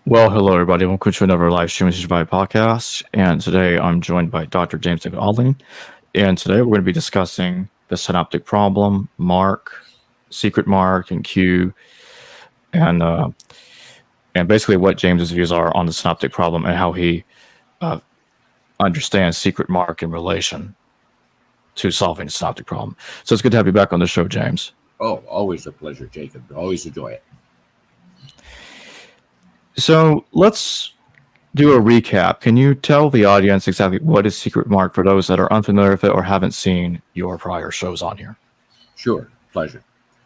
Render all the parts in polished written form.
Well, hello everybody. Welcome to another live stream by podcast. And today I'm joined by Dr. James Audlin. And today we're going to be discussing the synoptic problem, mark, secret mark, and Q, and basically what James's views are on the synoptic problem and how he understands secret mark in relation to solving the synoptic problem. So it's good to have you back on the show, James. Oh, always a pleasure, Jacob. Always enjoy it. So let's do a recap. Can you tell the audience exactly what is secret mark for those that are unfamiliar with it or haven't seen your prior shows on here? Sure, pleasure.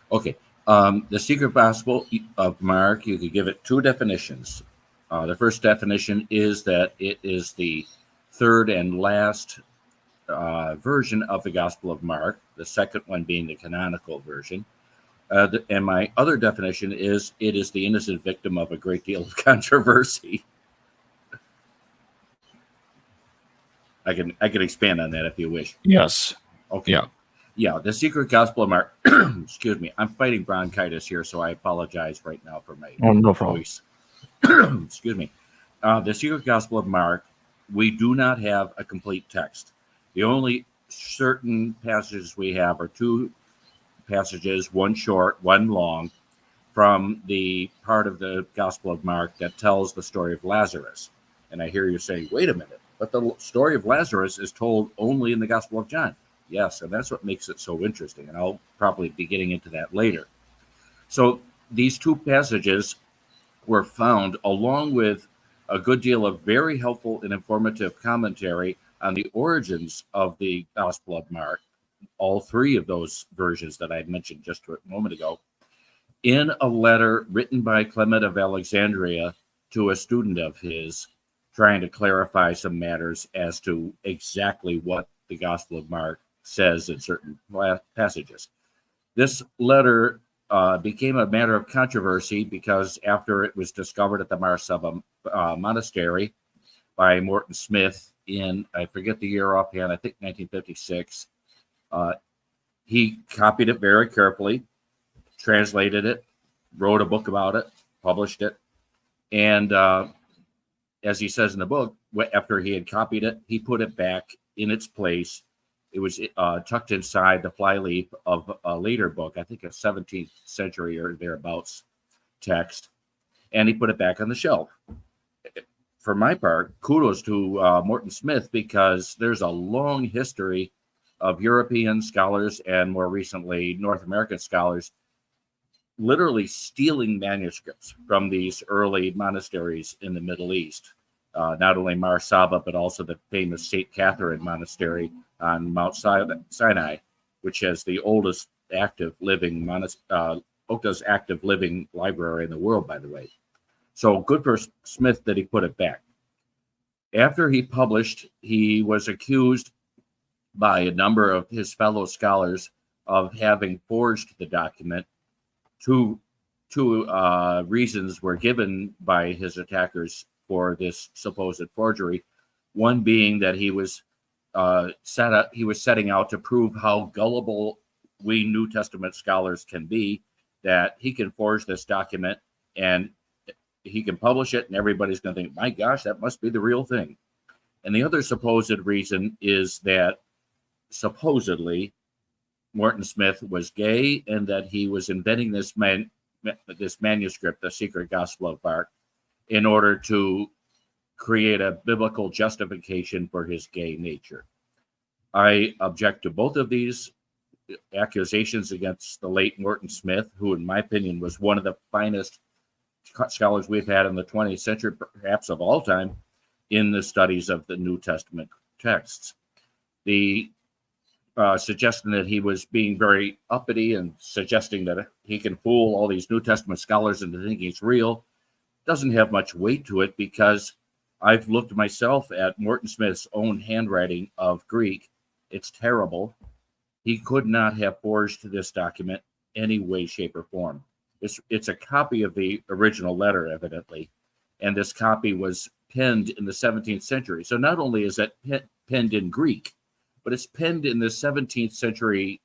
Okay, the secret gospel of Mark, you could give it two definitions. The first definition is that it is the third and last version of the Gospel of Mark, the second one being the canonical version. And my other definition is it is the innocent victim of a great deal of controversy. I can expand on that if you wish. Yes. Okay. Yeah. The secret gospel of Mark. Excuse me. I'm fighting bronchitis here, so I apologize right now for my no problem. voice. Excuse me. The secret gospel of Mark. We do not have a complete text. The only certain passages we have are two passages, one short, one long, from the part of the Gospel of Mark that tells the story of Lazarus. And I hear you saying, wait a minute, but the story of Lazarus is told only in the Gospel of John. Yes, and that's what makes it so interesting, and I'll probably be getting into that later. So these two passages were found along with a good deal of very helpful and informative commentary on the origins of the Gospel of Mark, all three of those versions that I mentioned just a moment ago, in a letter written by Clement of Alexandria to a student of his, trying to clarify some matters as to exactly what the Gospel of Mark says in certain passages. This letter became a matter of controversy because after it was discovered at the Marsaba Monastery by Morton Smith in, I forget the year offhand, I think 1956, he copied it very carefully, translated it, wrote a book about it, published it, and as he says in the book, after he had copied it, he put it back in its place. It was tucked inside the flyleaf of a later book, I think a 17th century or thereabouts text, and he put it back on the shelf. For my part, kudos to Morton Smith, because there's a long history of European scholars and more recently North American scholars literally stealing manuscripts from these early monasteries in the Middle East. Not only Mar Saba, but also the famous St. Catherine Monastery on Mount Sinai, which has the oldest active living active living library in the world, by the way. So good for Smith that he put it back. After he published, he was accused by a number of his fellow scholars of having forged the document. Two reasons were given by his attackers for this supposed forgery. One being that he was setting out to prove how gullible we New Testament scholars can be, that he can forge this document and he can publish it and everybody's going to think, my gosh, that must be the real thing. And the other supposed reason is that supposedly Morton Smith was gay and that he was inventing this manuscript, the secret Gospel of Mark, in order to create a biblical justification for his gay nature. I object to both of these accusations against the late Morton Smith, who in my opinion was one of the finest scholars we've had in the 20th century, perhaps of all time, in the studies of the New Testament texts. The suggestion that he was being very uppity and suggesting that he can fool all these New Testament scholars into thinking it's real doesn't have much weight to it, because I've looked myself at Morton Smith's own handwriting of Greek. It's terrible. He could not have forged this document any way, shape, or form. It's a copy of the original letter, evidently, and this copy was penned in the 17th century. So not only is it penned in Greek, but it's penned in the 17th century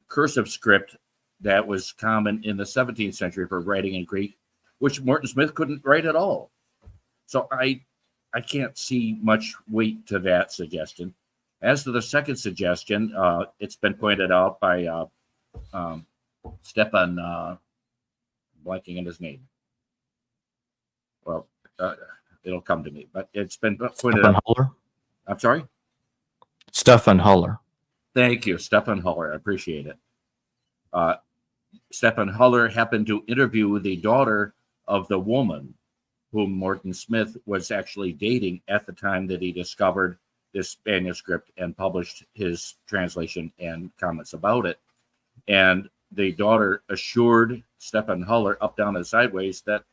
cursive script that was common in the 17th century for writing in Greek, which Morton Smith couldn't write at all. So I can't see much weight to that suggestion. As to the second suggestion, it's been pointed out by Stefan, blanking on his name. Well, it'll come to me, but it's been pointed Stefan out. Huller. I'm sorry? Stefan Huller. Thank you, Stefan Huller. I appreciate it. Stefan Huller happened to interview the daughter of the woman whom Morton Smith was actually dating at the time that he discovered this manuscript and published his translation and comments about it. And the daughter assured Stefan Huller up, down, and sideways that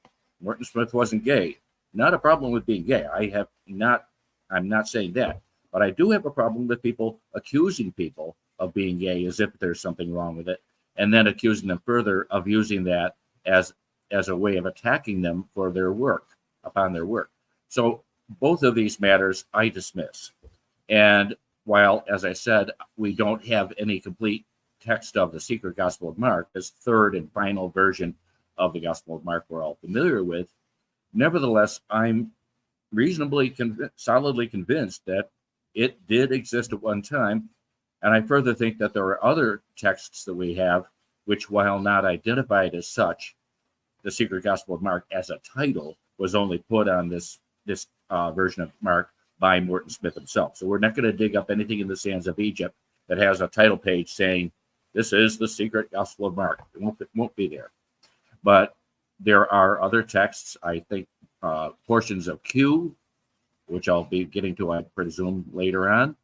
Morton Smith wasn't gay. Not a problem with being gay. I'm not saying that. But I do have a problem with people accusing people of being gay as if there's something wrong with it, and then accusing them further of using that as a way of attacking them for their work, upon their work. So both of these matters I dismiss. And while, as I said, we don't have any complete text of the Secret Gospel of Mark, this third and final version of the Gospel of Mark we're all familiar with, nevertheless, I'm reasonably solidly convinced that it did exist at one time. And I further think that there are other texts that we have, which, while not identified as such, the Secret Gospel of Mark as a title was only put on this version of Mark by Morton Smith himself. So we're not going to dig up anything in the sands of Egypt that has a title page saying, this is the Secret Gospel of Mark. It won't be there. But there are other texts, I think, portions of Q, which I'll be getting to, I presume, later on,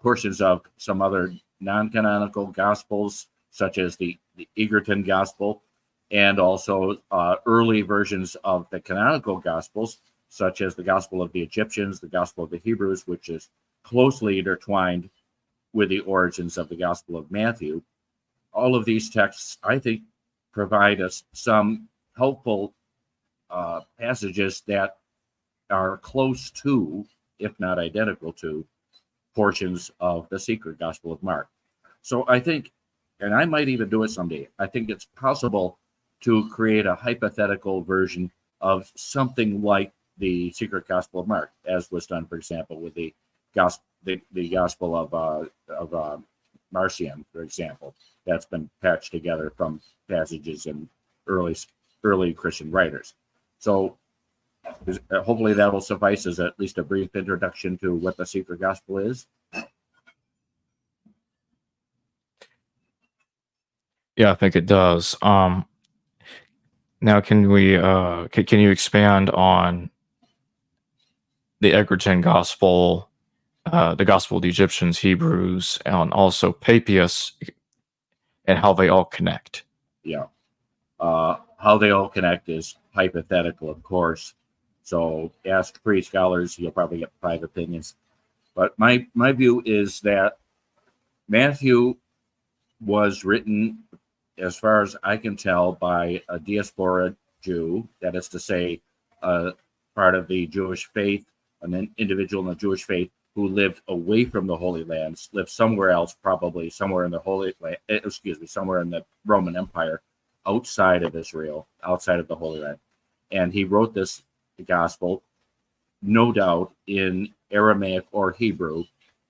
portions of some other non-canonical Gospels, such as the Egerton Gospel, and also early versions of the canonical Gospels, such as the Gospel of the Egyptians, the Gospel of the Hebrews, which is closely intertwined with the origins of the Gospel of Matthew. All of these texts, I think, provide us some helpful passages that are close to, if not identical to, portions of the Secret Gospel of Mark. So I think, and I might even do it someday, I think it's possible to create a hypothetical version of something like the Secret Gospel of Mark, as was done, for example, with the Gospel of Marcion, for example. That's been patched together from passages in early Christian writers. So hopefully that will suffice as at least a brief introduction to what the Secret Gospel is. Yeah, I think it does. Now, can you expand on the Egerton Gospel, the Gospel of the Egyptians, Hebrews, and also Papias, and how they all connect? Yeah. How they all connect is hypothetical, of course. So ask pre-scholars, you'll probably get 5 opinions. But my view is that Matthew was written, as far as I can tell, by a diaspora Jew, that is to say, part of the Jewish faith, an individual in the Jewish faith who lived away from the Holy Land, lived somewhere else, probably somewhere in the somewhere in the Roman Empire, outside of Israel, outside of the Holy Land. And he wrote this gospel, no doubt, in Aramaic or Hebrew.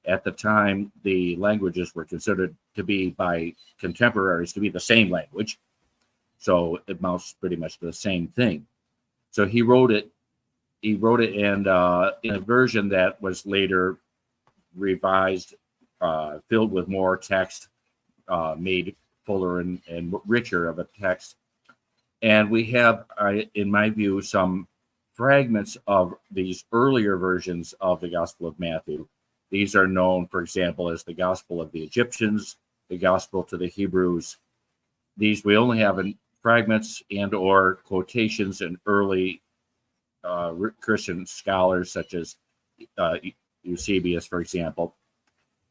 At the time, the languages were considered to be, by contemporaries, to be the same language. So it amounts pretty much to the same thing. So he wrote it and in a version that was later revised, filled with more text, made fuller and richer of a text. And we have, in my view, some fragments of these earlier versions of the Gospel of Matthew. These are known, for example, as the Gospel of the Egyptians, the Gospel to the Hebrews. These we only have in fragments and or quotations in early Christian scholars, such as Eusebius, for example.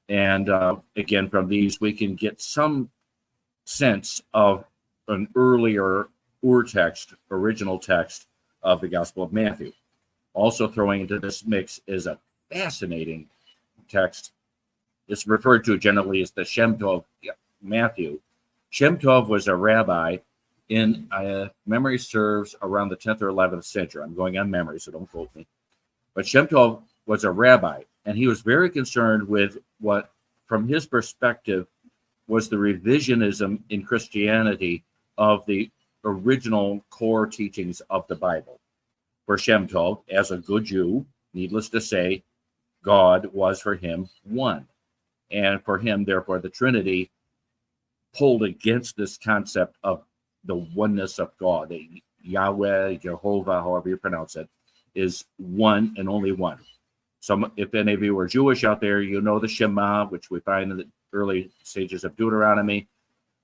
And again, from these, we can get some sense of an earlier original text of the Gospel of Matthew. Also throwing into this mix is a fascinating text. It's referred to generally as the Shem Tov Matthew. Shem Tov was a rabbi in memory serves around the 10th or 11th century. I'm going on memory, so don't quote me. But Shem Tov was a rabbi, and he was very concerned with what, from his perspective, was the revisionism in Christianity of the original core teachings of the Bible. For Shem Tov, as a good Jew, needless to say, God was for him one. And for him, therefore, the Trinity pulled against this concept of the oneness of God. The Yahweh, Jehovah, however you pronounce it, is one and only one. So if any of you are Jewish out there, you know the Shema, which we find in the early stages of Deuteronomy.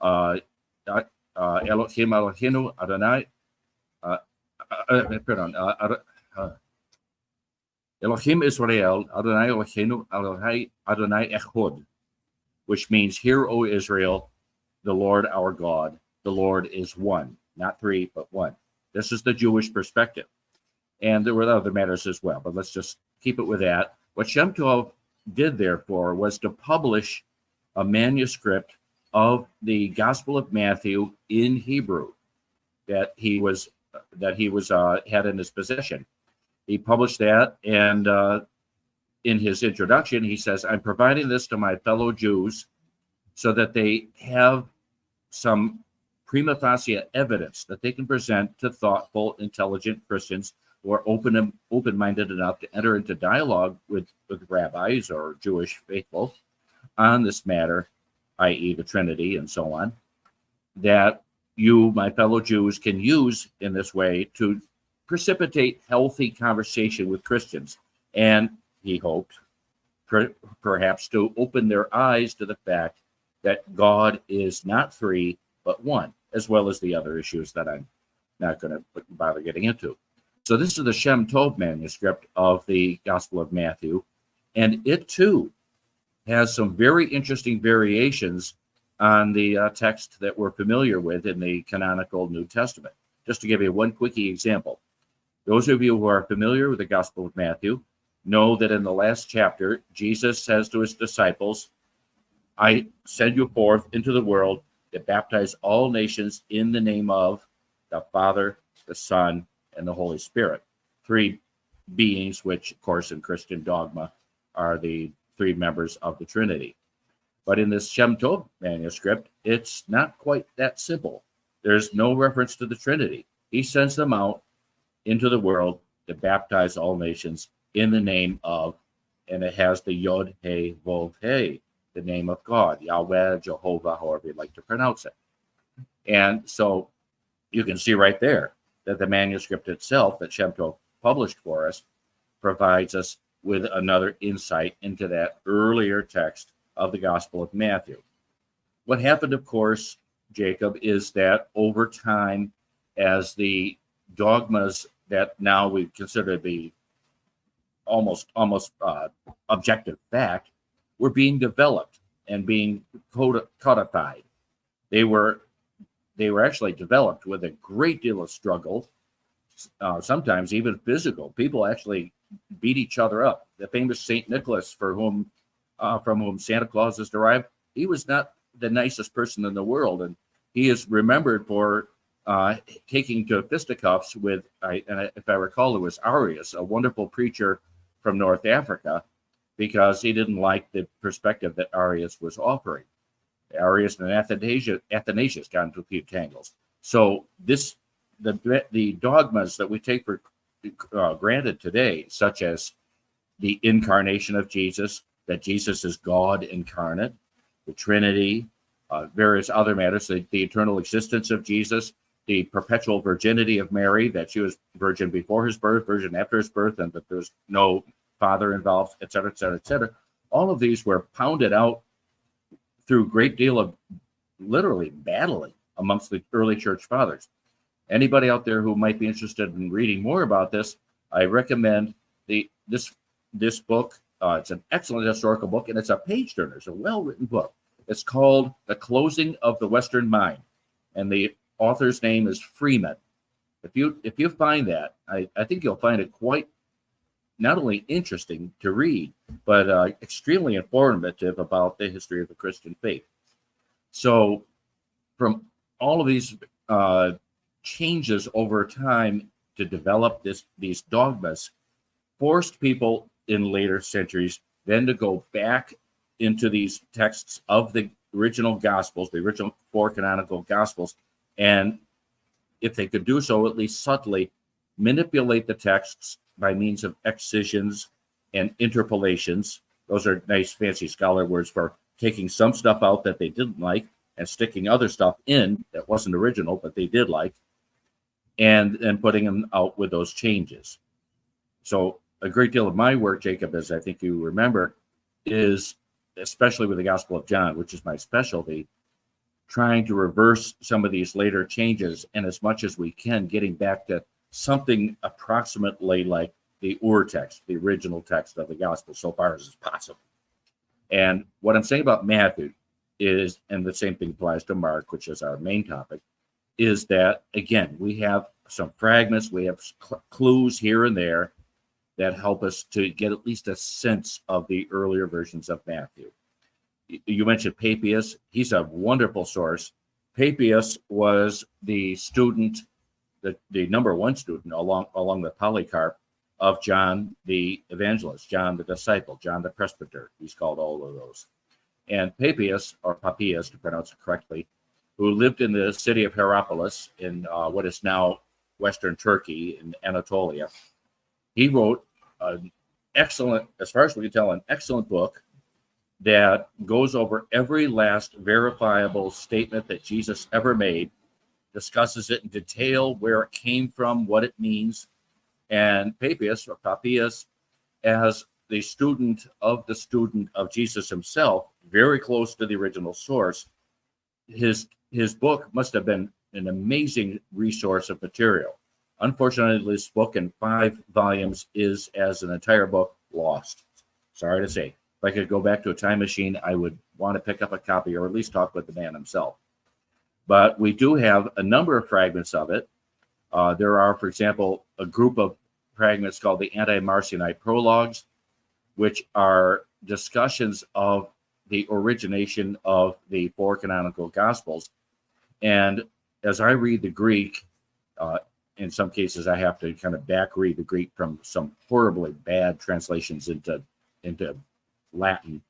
Elohim Eloheinu Adonai. Elohim Israel Adonai Eloheinu Adonai Echod, which means, "Hear, O Israel, the Lord our God, the Lord is one," not three, but one. This is the Jewish perspective. And there were other matters as well, but let's just keep it with that. What Shem Tov did, therefore, was to publish a manuscript of the Gospel of Matthew in Hebrew that he had in his possession. He published that, and in his introduction, he says, "I'm providing this to my fellow Jews so that they have some prima facie evidence that they can present to thoughtful, intelligent Christians who are open-minded enough to enter into dialogue with rabbis or Jewish faithful on this matter, i.e. the Trinity and so on, that you, my fellow Jews, can use in this way to precipitate healthy conversation with Christians." And he hoped perhaps to open their eyes to the fact that God is not three, but one, as well as the other issues that I'm not going to bother getting into. So this is the Shem Tov manuscript of the Gospel of Matthew, and it too has some very interesting variations on the text that we're familiar with in the canonical New Testament. Just to give you one quickie example, those of you who are familiar with the Gospel of Matthew know that in the last chapter, Jesus says to his disciples, "I send you forth into the world to baptize all nations in the name of the Father, the Son, and the Holy Spirit." Three beings, which, of course, in Christian dogma are the three members of the Trinity. But in this Shem Tov manuscript, it's not quite that simple. There's no reference to the Trinity. He sends them out into the world to baptize all nations in the name of, and it has the Yod, He, Vov, He, the name of God, Yahweh, Jehovah, however you'd like to pronounce it. And so you can see right there that the manuscript itself that Shem Tov published for us provides us with another insight into that earlier text of the Gospel of Matthew. What happened, of course, Jacob, is that over time, as the dogmas that now we consider to be almost objective fact were being developed and being codified. They were actually developed with a great deal of struggle, sometimes even physical. People actually beat each other up. The famous Saint Nicholas, from whom Santa Claus is derived, he was not the nicest person in the world, and he is remembered for taking to fisticuffs with, if I recall, it was Arius, a wonderful preacher from North Africa, because he didn't like the perspective that Arius was offering. Arius and Athanasius got into a few tangles. So the dogmas that we take for granted today, such as the incarnation of Jesus, that Jesus is God incarnate, the Trinity, various other matters, the eternal existence of Jesus, the perpetual virginity of Mary, that she was virgin before his birth, virgin after his birth, and that there's no father involved, et cetera, et cetera, et cetera. All of these were pounded out through a great deal of literally battling amongst the early church fathers. Anybody out there who might be interested in reading more about this, I recommend this book. It's an excellent historical book, and it's a page turner. It's a well-written book. It's called The Closing of the Western Mind, and the author's name is Freeman. If you find that, I think you'll find it quite not only interesting to read, but extremely informative about the history of the Christian faith. So from all of these changes over time to develop these dogmas forced people in later centuries then to go back into these texts of the original Gospels, the original 4 canonical Gospels, and if they could do so, at least subtly, manipulate the texts by means of excisions and interpolations. Those are nice, fancy scholar words for taking some stuff out that they didn't like and sticking other stuff in that wasn't original, but they did like, and putting them out with those changes. So a great deal of my work, Jacob, as I think you remember, is especially with the Gospel of John, which is my specialty, trying to reverse some of these later changes, and as much as we can, getting back to something approximately like the Ur text, the original text of the Gospel, so far as is possible. And what I'm saying about Matthew is, and the same thing applies to Mark, which is our main topic, is that, again, we have some fragments, we have clues here and there that help us to get at least a sense of the earlier versions of Matthew. You mentioned Papias. He's a wonderful source. Papias was the student, the number one student along with Polycarp of John the Evangelist, John the Disciple, John the Presbyter. He's called all of those. And Papias, or Papias to pronounce it correctly, who lived in the city of Hierapolis in what is now Western Turkey in Anatolia. He wrote an excellent, as far as we can tell, an excellent book that goes over every last verifiable statement that Jesus ever made, discusses it in detail, where it came from, what it means. And Papias, or Papias, as the student of Jesus himself, very close to the original source, his book must have been an amazing resource of material. Unfortunately, this book in 5 volumes is, as an entire book, lost. Sorry to say. If I could go back to a time machine, I would want to pick up a copy or at least talk with the man himself. But we do have a number of fragments of it. There are, for example, a group of fragments called the Anti-Marcionite Prologues, which are discussions of the origination of the 4 canonical Gospels. And as I read the Greek, in some cases I have to kind of back read the Greek from some horribly bad translations into Latin.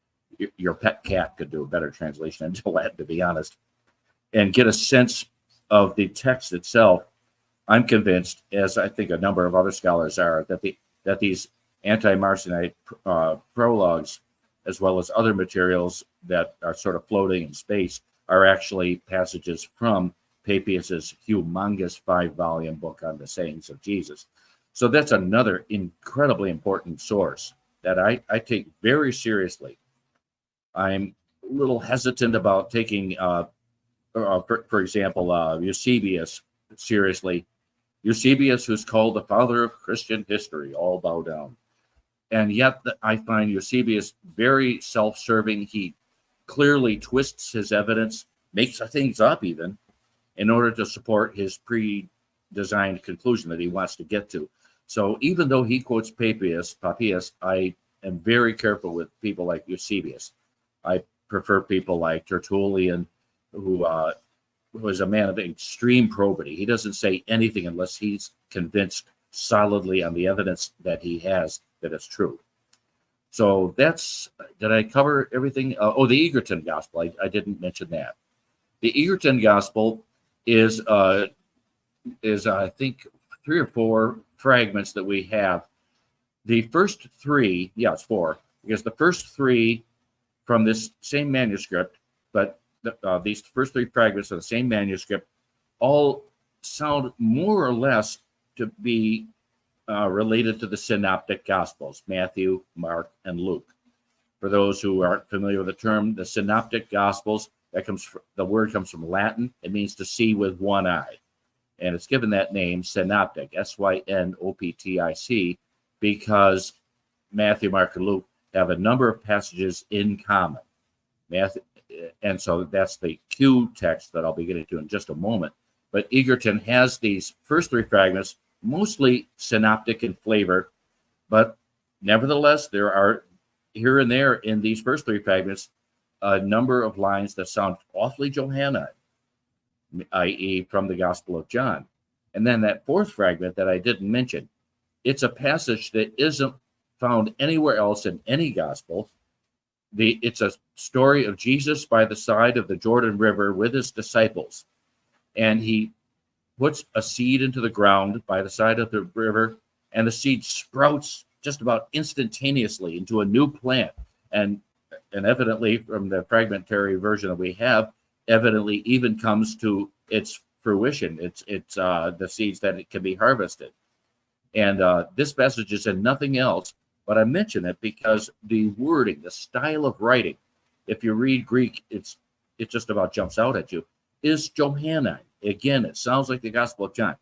Your pet cat could do a better translation into Latin, to be honest, and get a sense of the text itself. I'm convinced, as I think a number of other scholars are, that these anti-Marcionite prologues, as well as other materials that are sort of floating in space, are actually passages from Papias's humongous 5-volume book on the sayings of Jesus. So that's another incredibly important source that I take very seriously. I'm a little hesitant about taking, for example, Eusebius seriously. Eusebius, who's called the father of Christian history, all bow down. And yet I find Eusebius very self-serving. He clearly twists his evidence, makes things up even, in order to support his pre-designed conclusion that he wants to get to. So even though he quotes Papias, I am very careful with people like Eusebius. I prefer people like Tertullian, who is a man of extreme probity. He doesn't say anything unless he's convinced solidly on the evidence that he has that it's true. So did I cover everything? The Egerton Gospel, I didn't mention that. The Egerton Gospel is I think 3 or 4 fragments that we have. The first 3, it's 4, because the first 3 from this same manuscript, but these first 3 fragments of the same manuscript all sound more or less to be related to the Synoptic Gospels, Matthew, Mark, and Luke. For those who aren't familiar with the term, the Synoptic Gospels, the word comes from Latin. It means to see with one eye. And it's given that name, Synoptic, Synoptic, because Matthew, Mark, and Luke have a number of passages in common. And so that's the Q text that I'll be getting to in just a moment. But Egerton has these first 3 fragments, mostly synoptic in flavor, but nevertheless, there are here and there in these first 3 fragments a number of lines that sound awfully Johannine. i.e., from the Gospel of John. And then that fourth fragment that I didn't mention, it's a passage that isn't found anywhere else in any gospel. It's a story of Jesus by the side of the Jordan River with his disciples. And he puts a seed into the ground by the side of the river, and the seed sprouts just about instantaneously into a new plant. And evidently, from the fragmentary version that we have, evidently even comes to its fruition. It's the seeds that it can be harvested. And this passage is in nothing else, but I mention it because the wording, the style of writing, if you read Greek, it just about jumps out at you, is Johannine. Again, it sounds like the Gospel of John.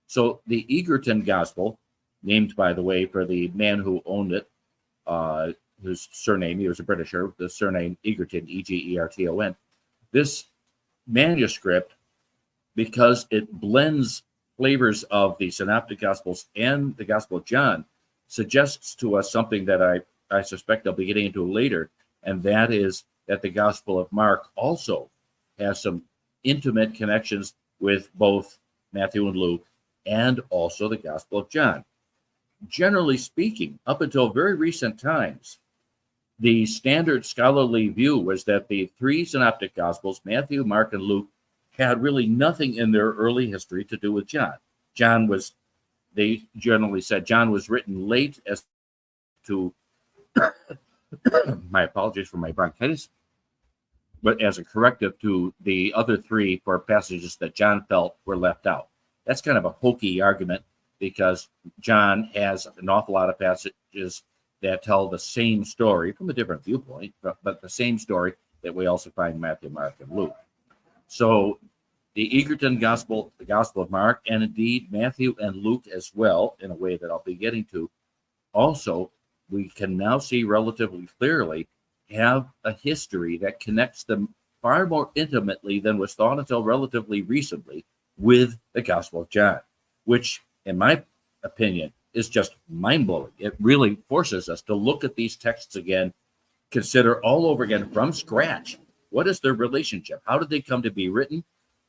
So the Egerton Gospel, named, by the way, for the man who owned it, whose surname, he was a Britisher, the surname Egerton, Egerton. This manuscript, because it blends flavors of the Synoptic Gospels and the Gospel of John, suggests to us something that I suspect I'll be getting into later, and that is that the Gospel of Mark also has some intimate connections with both Matthew and Luke and also the Gospel of John. Generally speaking, up until very recent times, the standard scholarly view was that the three Synoptic Gospels, Matthew, Mark, and Luke, had really nothing in their early history to do with John. They generally said John was written late as to, my apologies for my bronchitis, but as a corrective to the other three for passages that John felt were left out. That's kind of a hokey argument because John has an awful lot of passages that tell the same story from a different viewpoint, but the same story that we also find in Matthew, Mark, and Luke. So the Egerton Gospel, the Gospel of Mark, and indeed Matthew and Luke as well, in a way that I'll be getting to, also we can now see relatively clearly have a history that connects them far more intimately than was thought until relatively recently with the Gospel of John, which, in my opinion, is just mind-blowing. It really forces us to look at these texts again, consider all over again from scratch. What is their relationship? How did they come to be written?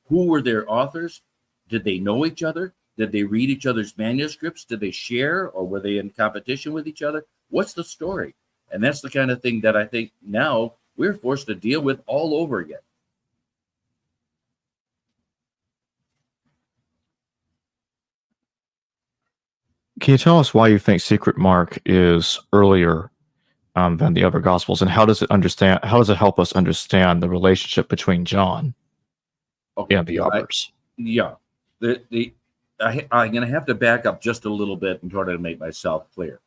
Who were their authors? Did they know each other? Did they read each other's manuscripts? Did they share, or were they in competition with each other? What's the story? And that's the kind of thing that I think now we're forced to deal with all over again. Can you tell us why you think Secret Mark is earlier than the other Gospels, and how does it help us understand the relationship between John and the others? I'm going to have to back up just a little bit in order to make myself clear.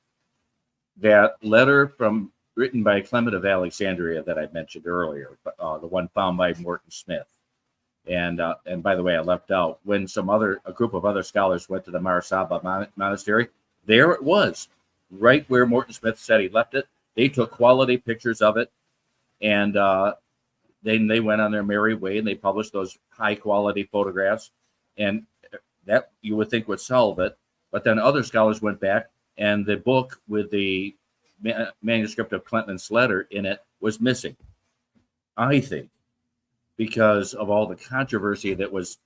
That letter written by Clement of Alexandria that I mentioned earlier, the one found by Morton Smith, and by the way, I left out when a group of other scholars went to the Marsaba monastery. There it was, right where Morton Smith said he left it. They took quality pictures of it, and then they went on their merry way and they published those high quality photographs, and that you would think would solve it. But then other scholars went back, and the book with the manuscript of Clement's letter in it was missing. I think because of all the controversy that was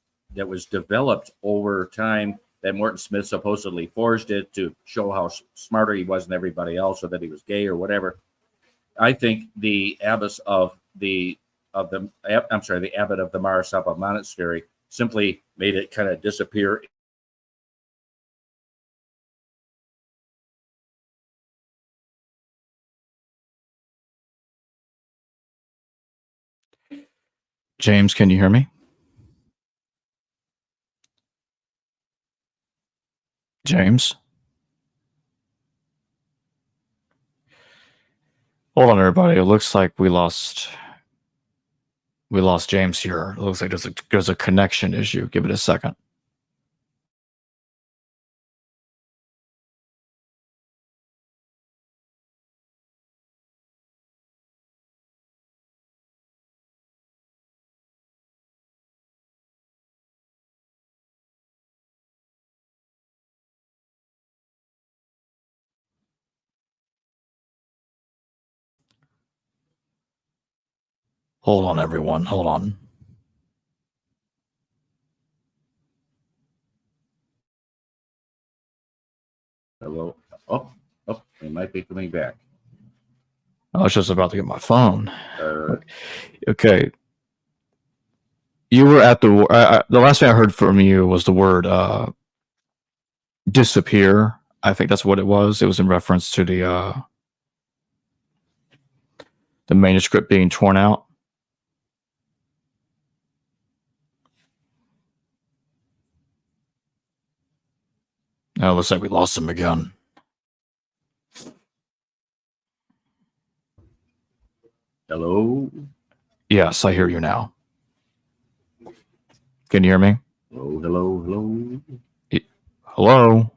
developed over time, that Morton Smith supposedly forged it to show how smarter he was than everybody else, or that he was gay or whatever. I think the abbess of the abbot of the Marsaba monastery simply made it kind of disappear. James, can you hear me? James? Hold on, everybody. It looks like we lost James here. It looks like there's a connection issue. Give it a second. Hold on, everyone. Hold on. Hello. Oh, they might be coming back. I was just about to get my phone. Uh, Okay. You were at the last thing I heard from you was the word disappear. I think that's what it was. It was in reference to the manuscript being torn out. Oh, looks like we lost him again. hello. Yes, I hear you now. Can you hear me? Hello. Hello?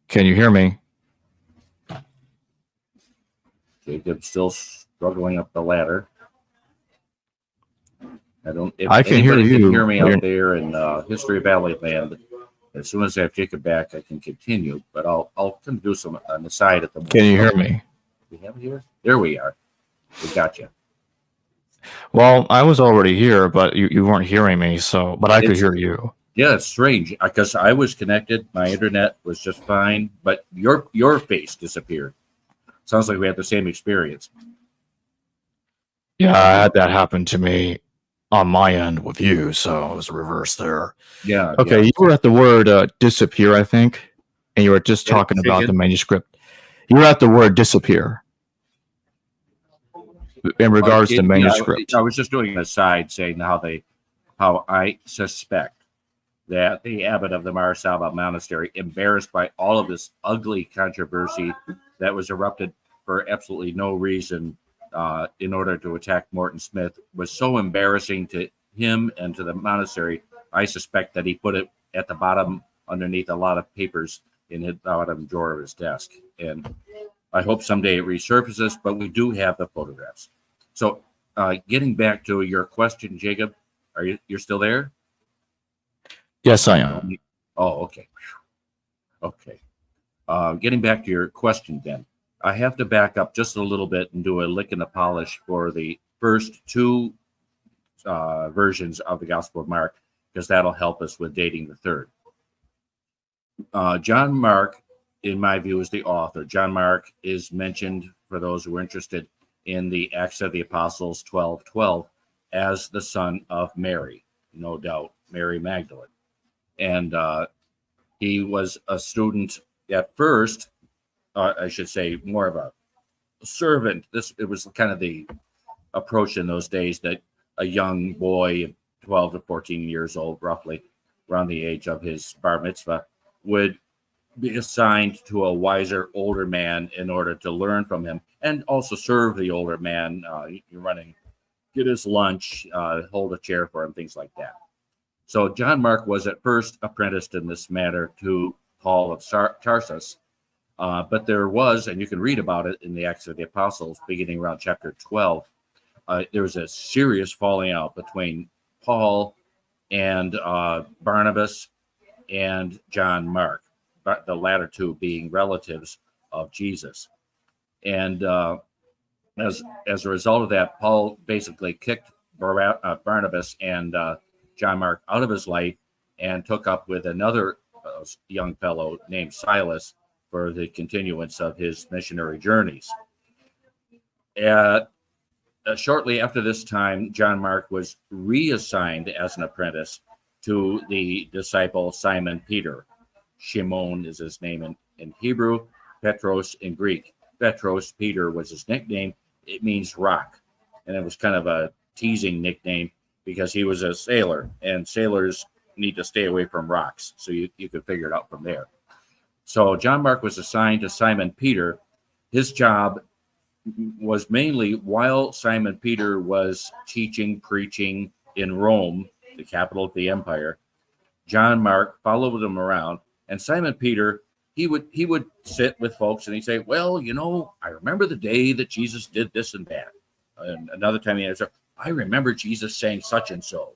Can you hear me? Jacob's still struggling up the ladder. If I can hear anybody you. can hear me out there in History Valley land, as soon as I have Jacob back, I can continue. But I'll kind of do some on the side at the moment. Can you hear me? We have it here. There we are. We got you. Well, I was already here, but you weren't hearing me. But I could hear you. Yeah, it's strange because I was connected. My internet was just fine, but your face disappeared. Sounds like we had the same experience. Yeah, I had that happen to me on my end with you, so it was reversed there. Yeah. Okay, yeah. you were at the word disappear, I think, and you were just talking about the manuscript. You were at the word disappear in regards to manuscript. Yeah, I was just doing an aside saying how I suspect that the abbot of the Mar Saba monastery, embarrassed by all of this ugly controversy that was erupted for absolutely no reason in order to attack Morton Smith, was so embarrassing to him and to the monastery. I suspect that he put it at the bottom underneath a lot of papers in the bottom drawer of his desk. And I hope someday it resurfaces, but we do have the photographs. So getting back to your question, Jacob, you're still there? Yes, I am. Oh, okay. Okay. Getting back to your question then, I have to back up just a little bit and do a lick and a polish for the first two versions of the Gospel of Mark, because that'll help us with dating the third. John Mark, in my view, is the author. John Mark is mentioned, for those who are interested, in the Acts of the Apostles 12:12 as the son of Mary, no doubt, Mary Magdalene. And he was a student at first, I should say, more of a servant. It was kind of the approach in those days that a young boy, 12 to 14 years old, roughly around the age of his bar mitzvah, would be assigned to a wiser older man in order to learn from him and also serve the older man. Get his lunch, hold a chair for him, things like that. So John Mark was at first apprenticed in this matter to Paul of Tarsus, but there was, and you can read about it in the Acts of the Apostles, beginning around chapter 12, there was a serious falling out between Paul and Barnabas and John Mark, but the latter two being relatives of Jesus. And as a result of that, Paul basically kicked Barnabas and John Mark out of his life and took up with another young fellow named Silas for the continuance of his missionary journeys. Shortly after this time, John Mark was reassigned as an apprentice to the disciple Simon Peter. Shimon is his name in Hebrew, Petros in Greek. Petros, Peter, was his nickname. It means rock. And it was kind of a teasing nickname because he was a sailor, and sailors need to stay away from rocks. So you could figure it out from there. So John Mark was assigned to Simon Peter. His job was mainly, while Simon Peter was teaching, preaching in Rome, the capital of the empire, John Mark followed him around. And Simon Peter, he would sit with folks and he'd say, well, I remember the day that Jesus did this and that. And another time he answered, I remember Jesus saying such and so.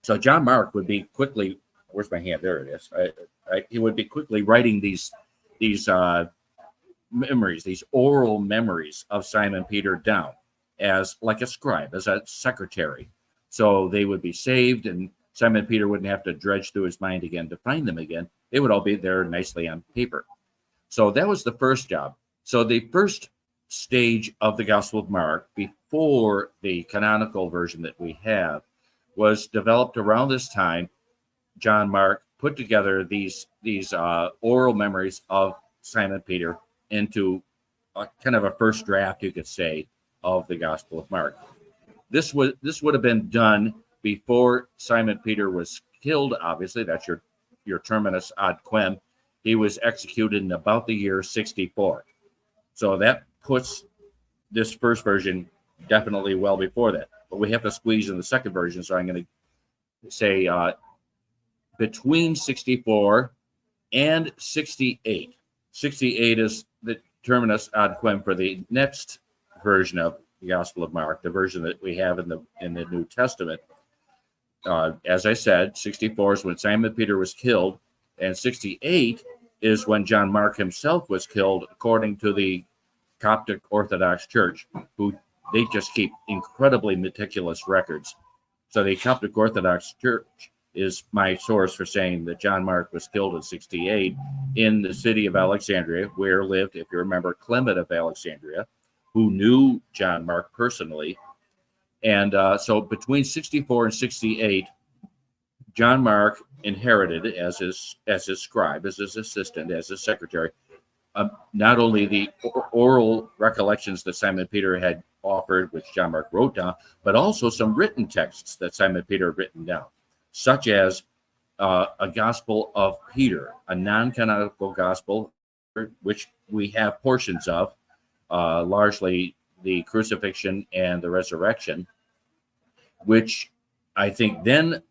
So John Mark would be quickly, where's my hand? There it is. He would be quickly writing these memories, these oral memories of Simon Peter down as like a scribe, as a secretary. So they would be saved, and Simon Peter wouldn't have to dredge through his mind again to find them again. They would all be there nicely on paper. So that was the first job. So the first stage of the Gospel of Mark, before the canonical version that we have, was developed around this time. John Mark put together these oral memories of Simon Peter into kind of a first draft, you could say, of the Gospel of Mark. This would have been done before Simon Peter was killed. Obviously, that's your terminus ad quem. He was executed in about the year 64. So that puts this first version definitely well before that. But we have to squeeze in the second version. So I'm going to say between 64 and 68. 68 is the terminus ad quem for the next version of the Gospel of Mark, the version that we have in the New Testament. As I said, 64 is when Simon Peter was killed, and 68 is when John Mark himself was killed, according to the Coptic Orthodox Church, who they just keep incredibly meticulous records. So the Coptic Orthodox Church is my source for saying that John Mark was killed in 68 in the city of Alexandria, where lived, if you remember, Clement of Alexandria, who knew John Mark personally. And so between 64 and 68, John Mark inherited as his scribe, as his assistant, as his secretary, not only the oral recollections that Simon Peter had offered, which John Mark wrote down, but also some written texts that Simon Peter had written down, such as a Gospel of Peter, a non-canonical gospel, which we have portions of, largely the crucifixion and the resurrection, which I think then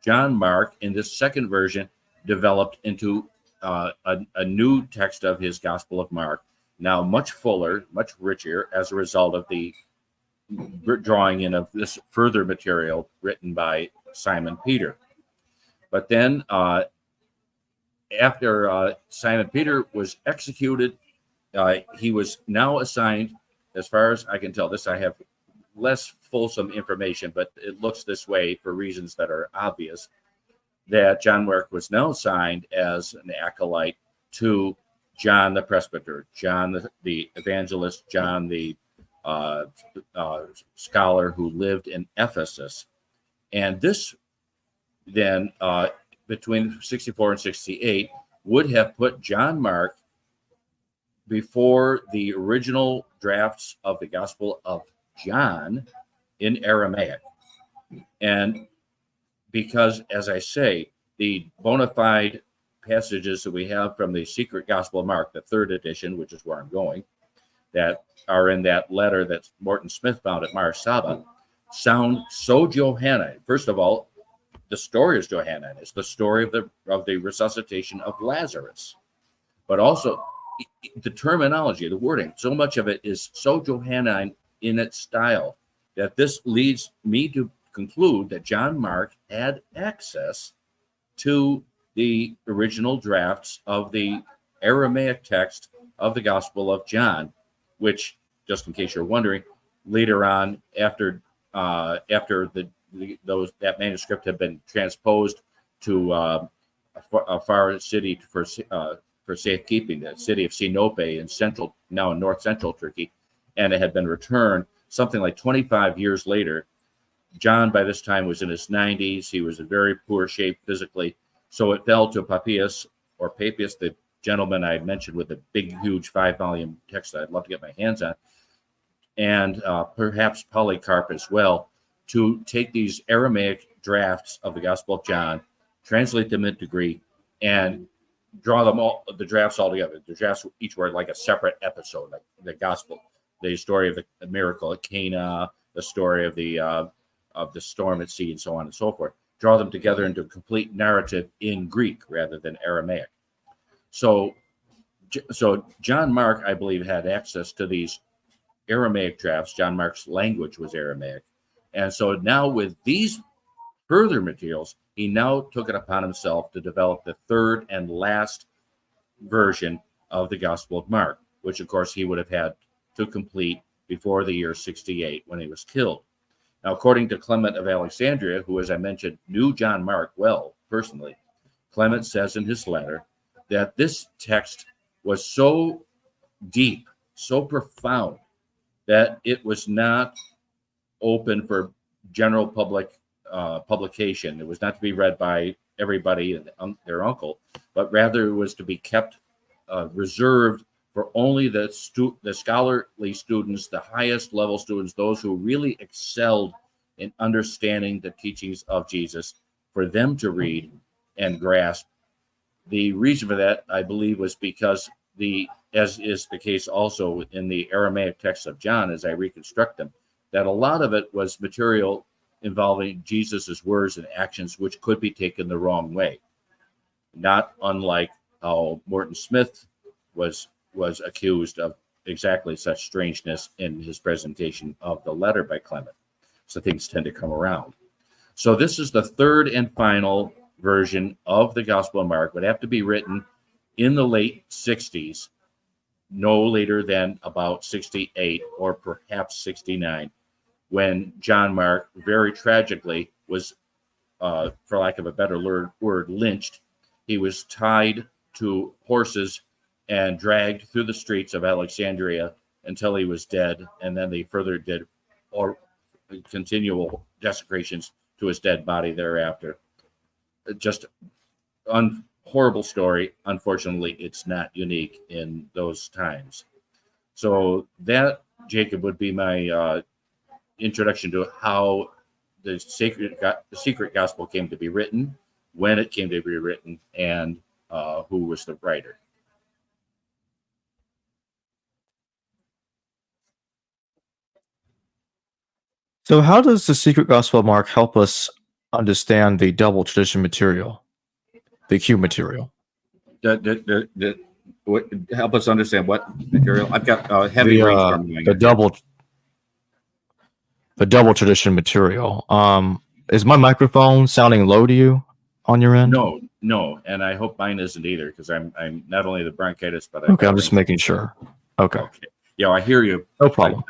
John Mark, in this second version, developed into a new text of his Gospel of Mark, now much fuller, much richer, as a result of the drawing in of this further material written by Simon Peter. But then after Simon Peter was executed, he was now assigned, as far as I can tell, this I have less fulsome information, but it looks this way for reasons that are obvious, that John Mark was now assigned as an acolyte to John the Presbyter, John the evangelist, John the scholar who lived in Ephesus. And this then, between 64 and 68, would have put John Mark before the original drafts of the Gospel of John in Aramaic. And because, as I say, the bona fide passages that we have from the secret Gospel of Mark, the third edition, which is where I'm going, that are in that letter that Morton Smith found at Mar Saba, sound so Johannine. First of all, the story is Johannine. It's the story of the resuscitation of Lazarus. But also the terminology, the wording, so much of it is so Johannine in its style that this leads me to conclude that John Mark had access to the original drafts of the Aramaic text of the Gospel of John, which, just in case you're wondering, later on, after that manuscript had been transposed to a far city for safekeeping, the city of Sinope now in north central Turkey, and it had been returned something like 25 years later. John, by this time, was in his 90s. He was in very poor shape physically. So it fell to Papias, the gentleman I had mentioned with the big, huge 5-volume text that I'd love to get my hands on, and perhaps Polycarp as well, to take these Aramaic drafts of the Gospel of John, translate them into Greek, and draw the drafts all together. The drafts each were like a separate episode, like the Gospel, the story of the miracle at Cana, the story of the storm at sea, and so on and so forth. Draw them together into a complete narrative in Greek rather than Aramaic. So John Mark, I believe, had access to these Aramaic drafts. John Mark's language was Aramaic. And so now with these further materials, he now took it upon himself to develop the third and last version of the Gospel of Mark, which, of course, he would have had to complete before the year 68 when he was killed. Now, according to Clement of Alexandria, who, as I mentioned, knew John Mark well personally, Clement says in his letter that this text was so deep, so profound, that it was not open for general public publication. It was not to be read by everybody and their uncle, but rather it was to be kept reserved for only the scholarly students, the highest level students, those who really excelled in understanding the teachings of Jesus, for them to read and grasp. The reason for that, I believe, was because as is the case also in the Aramaic texts of John, as I reconstruct them, that a lot of it was material involving Jesus's words and actions, which could be taken the wrong way. Not unlike how Morton Smith was accused of exactly such strangeness in his presentation of the letter by Clement. So things tend to come around. So this is the third and final version of the Gospel of Mark. Would have to be written in the late 60s, no later than about 68 or perhaps 69, when John Mark very tragically was, for lack of a better word, lynched. He was tied to horses and dragged through the streets of Alexandria until he was dead, and then they further did continual desecrations to his dead body thereafter. Just horrible story. Unfortunately, it's not unique in those times. So that, Jacob, would be my introduction to how the secret gospel came to be written, when it came to be written, and who was the writer. So, how does the secret gospel of Mark help us understand the double tradition material, the Q material? What, help us understand what material? I've got heavy rainstorm going on. The double tradition material. Is my microphone sounding low to you on your end? No, and I hope mine isn't either, because I'm not only the bronchitis, but okay. I'm just making sure. Okay. Yeah, I hear you. No problem.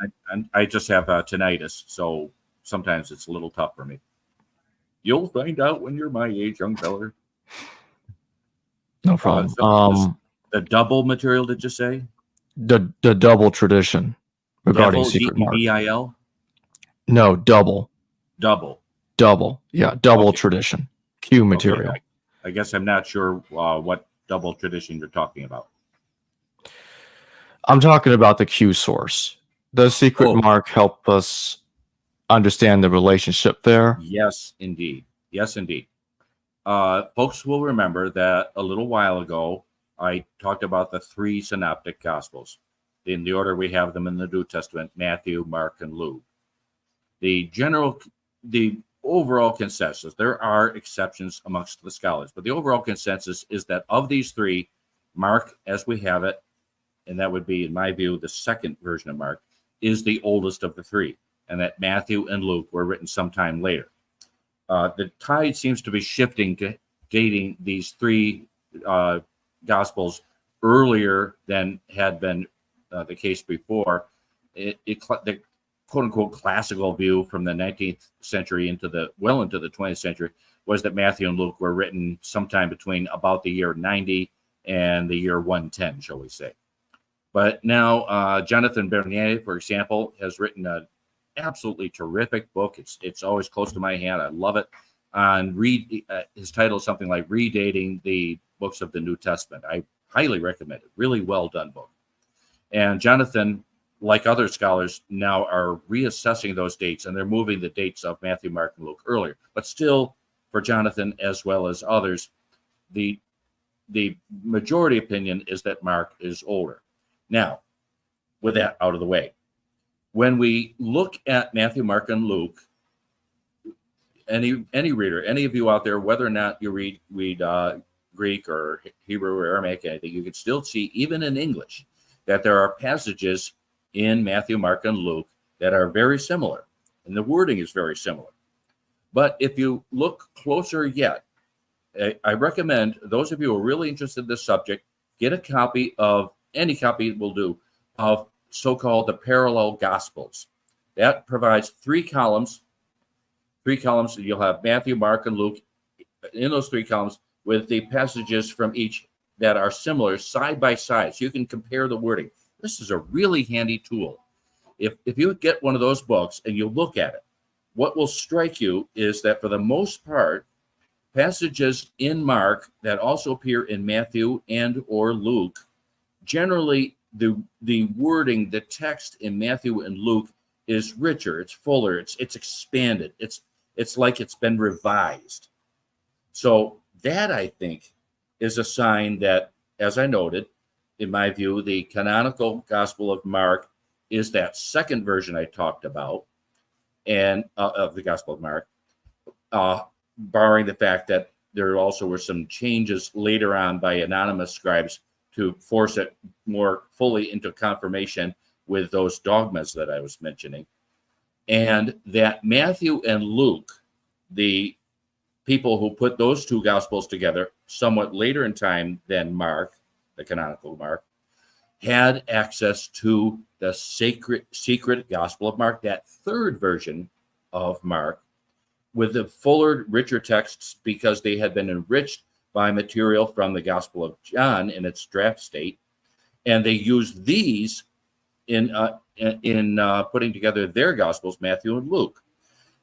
I just have tinnitus, so sometimes it's a little tough for me. You'll find out when you're my age, young feller. No problem. The double material, did you say? The double tradition regarding Devil, secret Mark. DEVIL? No, double. Yeah, double tradition. Q material. Okay, I guess I'm not sure what double tradition you're talking about. I'm talking about the Q source. Does secret Mark help us understand the relationship there? Yes, indeed. Folks will remember that a little while ago, I talked about the three synoptic gospels in the order we have them in the New Testament: Matthew, Mark, and Luke. The overall consensus, there are exceptions amongst the scholars, but the overall consensus is that of these three, Mark, as we have it, and that would be, in my view, the second version of Mark, is the oldest of the three, and that Matthew and Luke were written sometime later. The tide seems to be shifting to dating these three Gospels earlier than had been the case before. The quote-unquote classical view from the 19th century into the 20th century was that Matthew and Luke were written sometime between about the year 90 and the year 110, shall we say. But now Jonathan Bernier, for example, has written an absolutely terrific book. It's always close to my hand. I love it. His title is something like Redating the Books of the New Testament. I highly recommend it. Really well done book. And Jonathan, like other scholars, now are reassessing those dates, and they're moving the dates of Matthew, Mark, and Luke earlier. But still, for Jonathan, as well as others, the majority opinion is that Mark is older. Now, with that out of the way, when we look at Matthew, Mark, and Luke, any reader, any of you out there, whether or not you read Greek or Hebrew or Aramaic, anything, you can still see, even in English, that there are passages in Matthew, Mark, and Luke that are very similar, and the wording is very similar. But if you look closer yet, I recommend those of you who are really interested in this subject, get a copy of, any copy will do, of so-called the parallel gospels. That provides three columns. You'll have Matthew, Mark, and Luke. In those three columns, with the passages from each that are similar side by side, so you can compare the wording. This is a really handy tool. If you get one of those books and you look at it, what will strike you is that for the most part, passages in Mark that also appear in Matthew and or Luke, generally the wording, the text in Matthew and Luke is richer, it's fuller, it's expanded, it's like it's been revised. So that, I think, is a sign that, as I noted, in my view, the canonical Gospel of Mark is that second version I talked about, and of the Gospel of Mark, barring the fact that there also were some changes later on by anonymous scribes to force it more fully into confirmation with those dogmas that I was mentioning. And that Matthew and Luke, the people who put those two Gospels together somewhat later in time than Mark, the canonical Mark, had access to the secret Gospel of Mark, that third version of Mark, with the fuller, richer texts, because they had been enriched by material from the Gospel of John in its draft state, and they used these in putting together their Gospels, Matthew and Luke.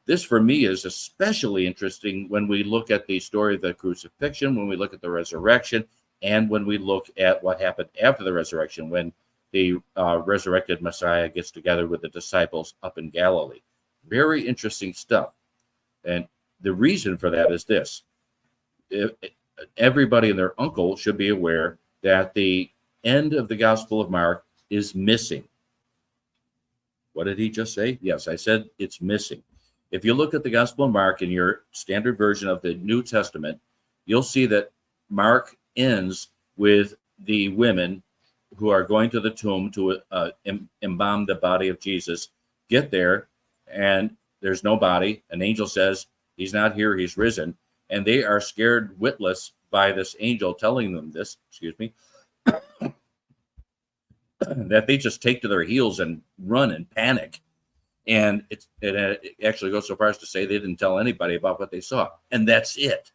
This, for me, is especially interesting when we look at the story of the crucifixion, when we look at the resurrection, and when we look at what happened after the resurrection, when the resurrected Messiah gets together with the disciples up in Galilee. Very interesting stuff. And the reason for that is this. Everybody and their uncle should be aware that the end of the Gospel of Mark is missing. What did he just say? Yes, I said it's missing. If you look at the Gospel of Mark in your standard version of the New Testament, you'll see that Mark ends with the women who are going to the tomb to embalm the body of Jesus, get there, and there's no body. An angel says, he's not here, he's risen. And they are scared witless by this angel telling them this, that they just take to their heels and run and panic. And it actually goes so far as to say they didn't tell anybody about what they saw. And that's it.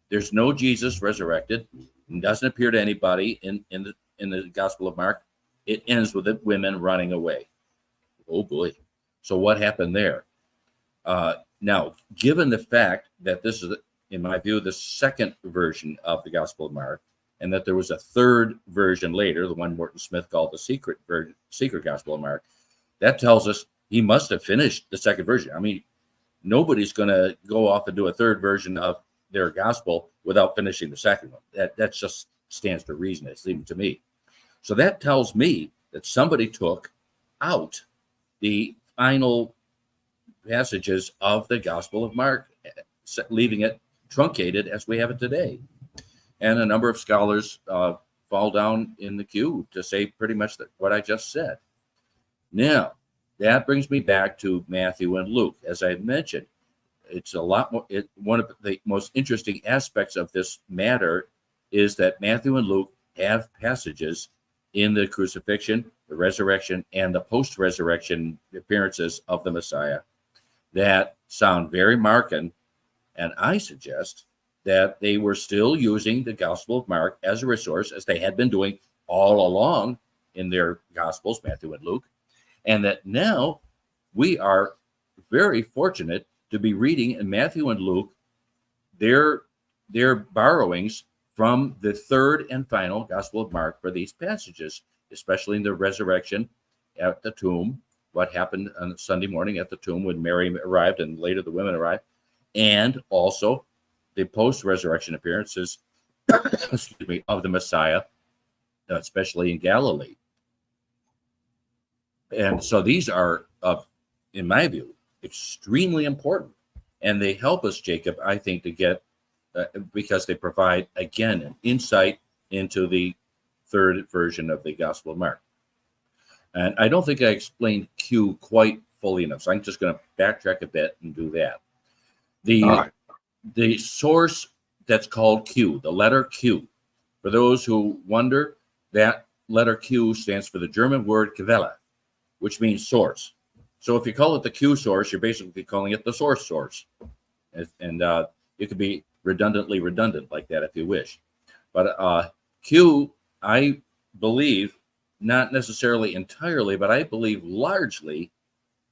There's no Jesus resurrected. It doesn't appear to anybody in the Gospel of Mark. It ends with the women running away. Oh, boy. So what happened there? Now, given the fact that this is, in my view, the second version of the Gospel of Mark, and that there was a third version later, the one Morton Smith called the secret Gospel of Mark, that tells us he must have finished the second version. I mean, nobody's going to go off and do a third version of their gospel without finishing the second one. That just stands to reason, it seems to me. So that tells me that somebody took out the final passages of the Gospel of Mark, leaving it truncated as we have it today. And a number of scholars fall down in the queue to say pretty much what I just said. Now, that brings me back to Matthew and Luke. As I mentioned, it's a lot more. One of the most interesting aspects of this matter is that Matthew and Luke have passages in the crucifixion, the resurrection, and the post-resurrection appearances of the Messiah that sound very Markan, and I suggest that they were still using the Gospel of Mark as a resource, as they had been doing all along in their Gospels, Matthew and Luke, and that now we are very fortunate to be reading in Matthew and Luke their borrowings from the third and final Gospel of Mark for these passages, especially in the resurrection at the tomb, what happened on Sunday morning at the tomb when Mary arrived and later the women arrived, and also the post-resurrection appearances of the Messiah, especially in Galilee. And so these are, in my view, extremely important. And they help us, Jacob, I think, to get, because they provide, again, an insight into the third version of the Gospel of Mark. And I don't think I explained Q quite fully enough, so I'm just going to backtrack a bit and do that. The source that's called Q, the letter Q, for those who wonder, that letter Q stands for the German word Quelle, which means source. So if you call it the Q source, you're basically calling it the source. And it could be redundantly redundant like that, if you wish. But Q, I believe, not necessarily entirely, but I believe largely,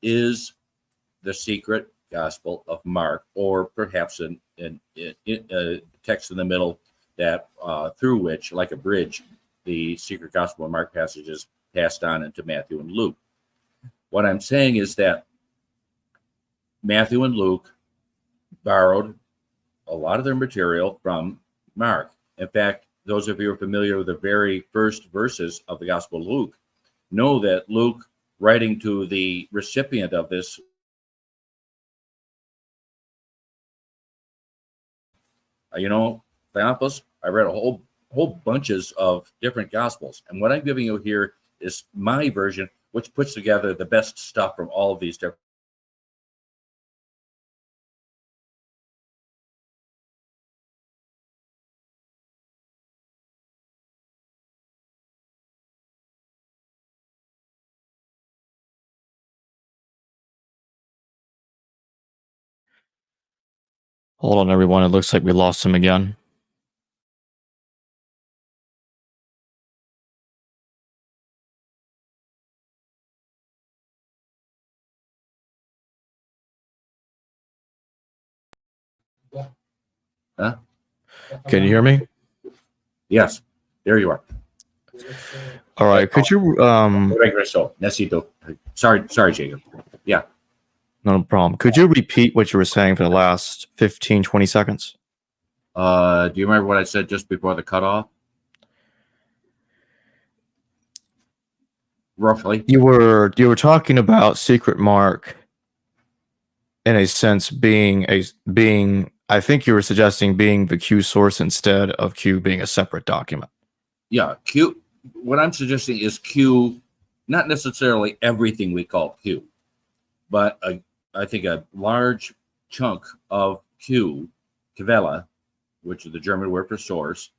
is the secret gospel of Mark, or perhaps a text in the middle that through which, like a bridge, the secret gospel of Mark passages passed on into Matthew and Luke. What I'm saying is that Matthew and Luke borrowed a lot of their material from Mark. In fact, those of you who are familiar with the very first verses of the Gospel of Luke know that Luke, writing to the recipient of this, Theophilus, I read a whole bunches of different Gospels, and what I'm giving you here is my version, which puts together the best stuff from all of these different. Hold on, everyone. It looks like we lost him again. Huh? Can you hear me? Yes, there you are. All right. Could you Necesito. Sorry, Jacob. Yeah. No problem. Could you repeat what you were saying for the last 15, 20 seconds? Do you remember what I said just before the cutoff? Roughly. You were talking about secret Mark in a sense being I think you were suggesting being the Q source instead of Q being a separate document. Yeah, Q. What I'm suggesting is Q, not necessarily everything we call Q, but I think a large chunk of Q, Quelle, which is the German word for source,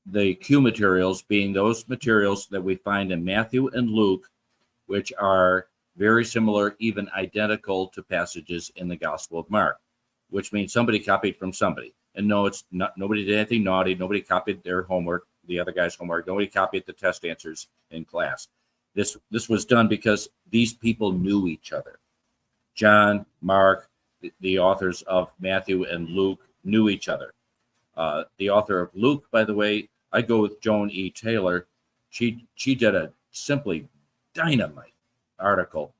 the Q materials being those materials that we find in Matthew and Luke, which are very similar, even identical to passages in the Gospel of Mark, which means somebody copied from somebody. And no, it's not, nobody did anything naughty. Nobody copied their homework, the other guy's homework. Nobody copied the test answers in class. This was done because these people knew each other. John, Mark, the authors of Matthew and Luke knew each other. The author of Luke, by the way, I go with Joan E. Taylor. She did a simply dynamite article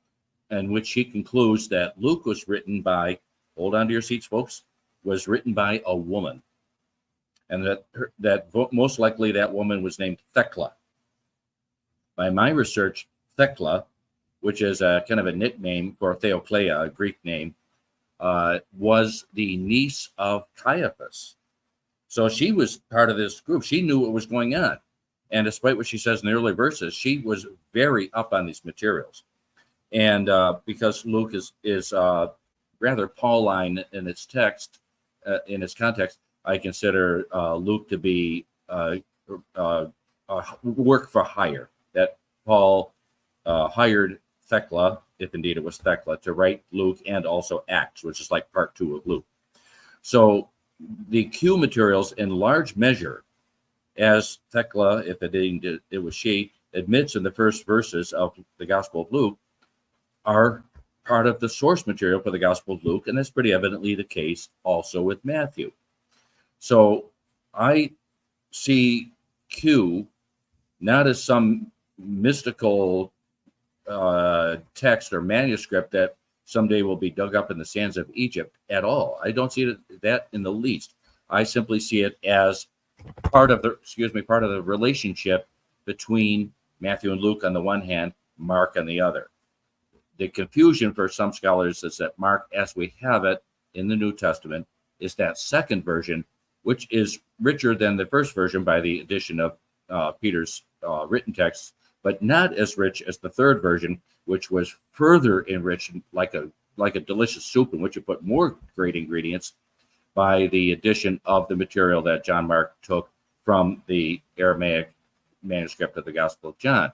in which she concludes that Luke was written by, hold on to your seats, folks, was written by a woman. And that most likely that woman was named Thecla. By my research, Thecla, which is a kind of a nickname for Theoclea, a Greek name, was the niece of Caiaphas. So she was part of this group. She knew what was going on. And despite what she says in the early verses, she was very up on these materials. And because Luke is rather Pauline in its text, in its context, I consider Luke to be work for hire, that Paul hired Thecla, if indeed it was Thecla, to write Luke and also Acts, which is like part 2 of Luke. So the Q materials, in large measure, as Thecla, if it was she, admits in the first verses of the Gospel of Luke, are part of the source material for the Gospel of Luke, and that's pretty evidently the case also with Matthew. So I see Q not as some mystical text or manuscript that someday will be dug up in the sands of Egypt at all. I don't see that in the least. I simply see it as part of the relationship between Matthew and Luke on the one hand, Mark on the other. The confusion for some scholars is that Mark, as we have it in the New Testament, is that second version, which is richer than the first version by the addition of Peter's written texts, but not as rich as the third version, which was further enriched like a delicious soup in which you put more great ingredients by the addition of the material that John Mark took from the Aramaic manuscript of the Gospel of John.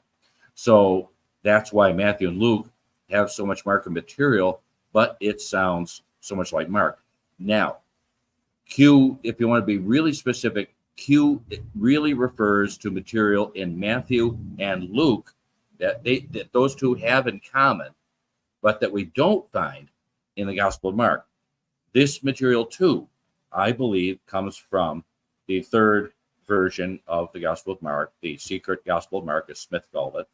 So that's why Matthew and Luke have so much Markan material, but it sounds so much like Mark. Now, Q, if you want to be really specific, Q it really refers to material in Matthew and Luke that those two have in common, but that we don't find in the Gospel of Mark. This material too, I believe, comes from the third version of the Gospel of Mark, the secret Gospel of Mark, as Smith called it.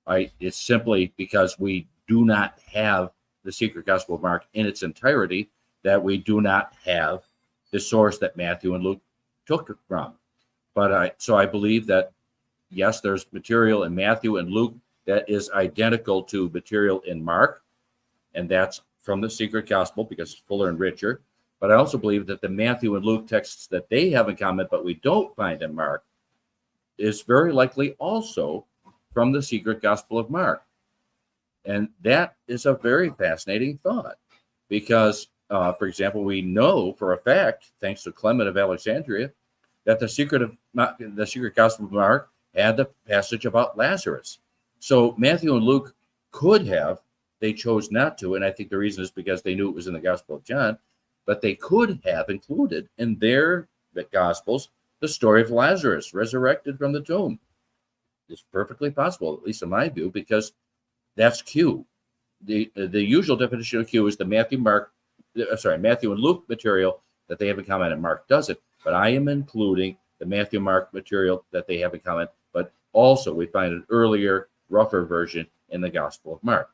Right? It's simply because we do not have the secret Gospel of Mark in its entirety that we do not have the source that Matthew and Luke took it from. But so I believe that, yes, there's material in Matthew and Luke that is identical to material in Mark, and that's from the secret gospel because it's fuller and richer. But I also believe that the Matthew and Luke texts that they have in common, but we don't find in Mark, is very likely also from the secret Gospel of Mark. And that is a very fascinating thought because, for example, we know for a fact, thanks to Clement of Alexandria, that the secret Gospel of Mark had the passage about Lazarus. So Matthew and Luke could have, they chose not to, and I think the reason is because they knew it was in the Gospel of John, but they could have included in their Gospels the story of Lazarus resurrected from the tomb. It's perfectly possible, at least in my view, because that's Q. The usual definition of Q is the Matthew and Luke material that they have in common, and Mark doesn't. But I am including the Matthew Mark material that they have in common, but also we find an earlier, rougher version in the Gospel of Mark.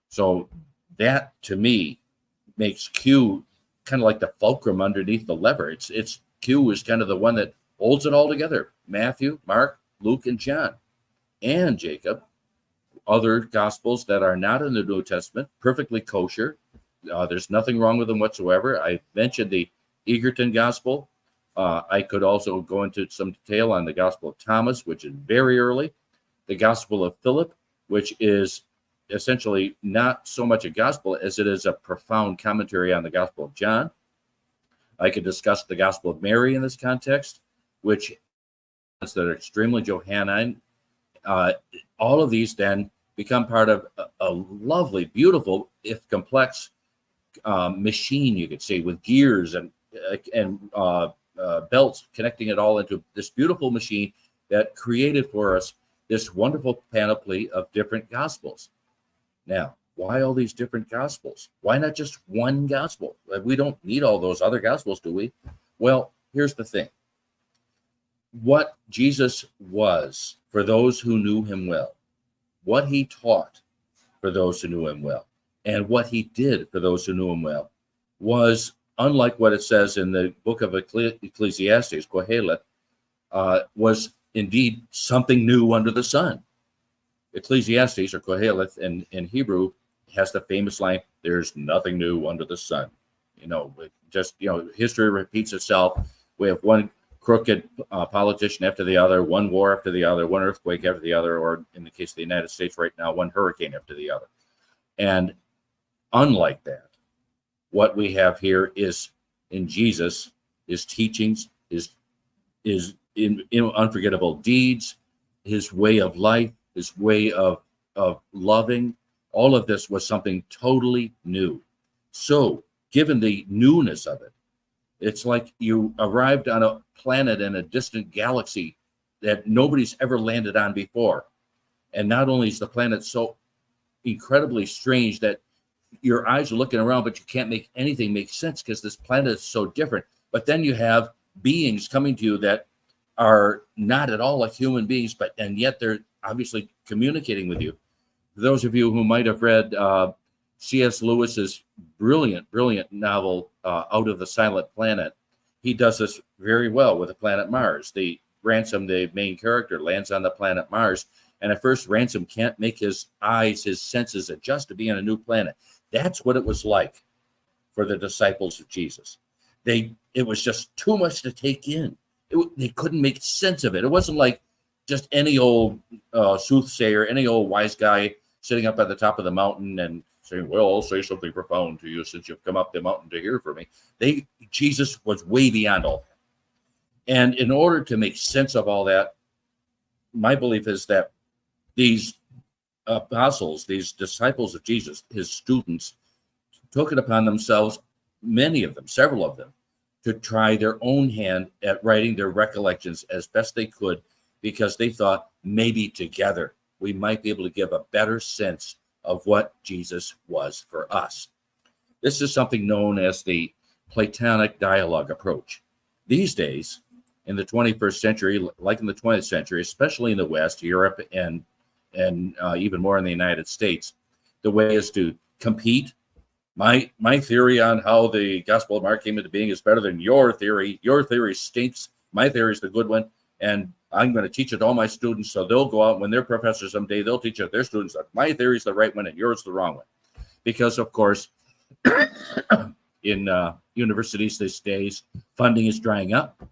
So that, to me, makes Q kind of like the fulcrum underneath the lever. It's Q is kind of the one that holds it all together. Matthew, Mark, Luke, and John, and Jacob. Other Gospels that are not in the New Testament, perfectly kosher. There's nothing wrong with them whatsoever. I mentioned the Egerton Gospel. I could also go into some detail on the Gospel of Thomas, which is very early. The Gospel of Philip, which is essentially not so much a gospel as it is a profound commentary on the Gospel of John. I could discuss the Gospel of Mary in this context, which that are extremely Johannine. All of these then become part of a lovely, beautiful, if complex, machine, you could say, with gears and belts connecting it all into this beautiful machine that created for us this wonderful panoply of different Gospels. Now, why all these different Gospels? Why not just one Gospel? We don't need all those other Gospels, do we? Well, here's the thing. What Jesus was for those who knew him well, what he taught for those who knew him well, and what he did for those who knew him well was, unlike what it says in the book of Ecclesiastes, Kohelet, was indeed something new under the sun. Ecclesiastes, or Kohelet in Hebrew, has the famous line, "There's nothing new under the sun." History repeats itself. We have one crooked politician after the other, one war after the other, one earthquake after the other, or in the case of the United States right now, one hurricane after the other. And unlike that, what we have here is in Jesus, his teachings, his unforgettable deeds, his way of life, his way of loving. All of this was something totally new. So, given the newness of it, it's like you arrived on a planet in a distant galaxy that nobody's ever landed on before. And not only is the planet so incredibly strange that your eyes are looking around, but you can't make anything make sense because this planet is so different. But then you have beings coming to you that are not at all like human beings, and yet they're obviously communicating with you. For those of you who might have read C.S. Lewis's brilliant novel, Out of the Silent Planet, he does this very well with the planet Mars. The Ransom, the main character, lands on the planet Mars, and at first Ransom can't make his senses adjust to being on a new planet. That's what it was like for the disciples of Jesus. It was just too much to take in. They couldn't make sense of it. It wasn't like just any old soothsayer, any old wise guy sitting up at the top of the mountain and saying, "Well, I'll say something profound to you since you've come up the mountain to hear from me." Jesus was way beyond all that. And in order to make sense of all that, my belief is that these apostles, these disciples of Jesus, his students, took it upon themselves, many of them, several of them, to try their own hand at writing their recollections as best they could, because they thought maybe together we might be able to give a better sense of what Jesus was for us. This is something known as the Platonic dialogue approach. These days, in the 21st century, like in the 20th century, especially in the West, Europe, and even more in the United States, the way is to compete. My theory on how the Gospel of Mark came into being is better than your theory. Your theory stinks. My theory is the good one, and I'm going to teach it to all my students, so they'll go out when they're professors someday. They'll teach it to their students that my theory is the right one and yours the wrong one. Because, of course, in universities these days, funding is drying up.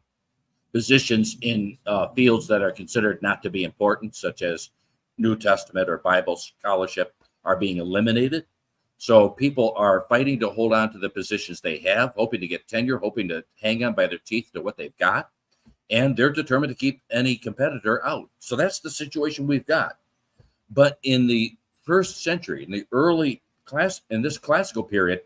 Positions in fields that are considered not to be important, such as New Testament or Bible scholarship, are being eliminated. So people are fighting to hold on to the positions they have, hoping to get tenure, hoping to hang on by their teeth to what they've got. And they're determined to keep any competitor out. So that's the situation we've got. But in the first century, in the early class, in this classical period,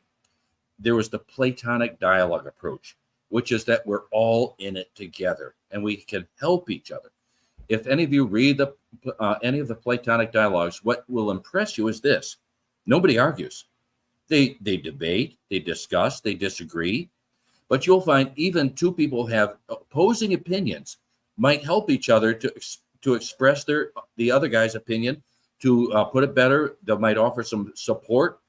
there was the Platonic dialogue approach, which is that we're all in it together and we can help each other. If any of you read any of the Platonic dialogues, what will impress you is this: nobody argues. They debate, they discuss, they disagree, but you'll find even two people have opposing opinions might help each other to express the other guy's opinion. To put it better, they might offer some support,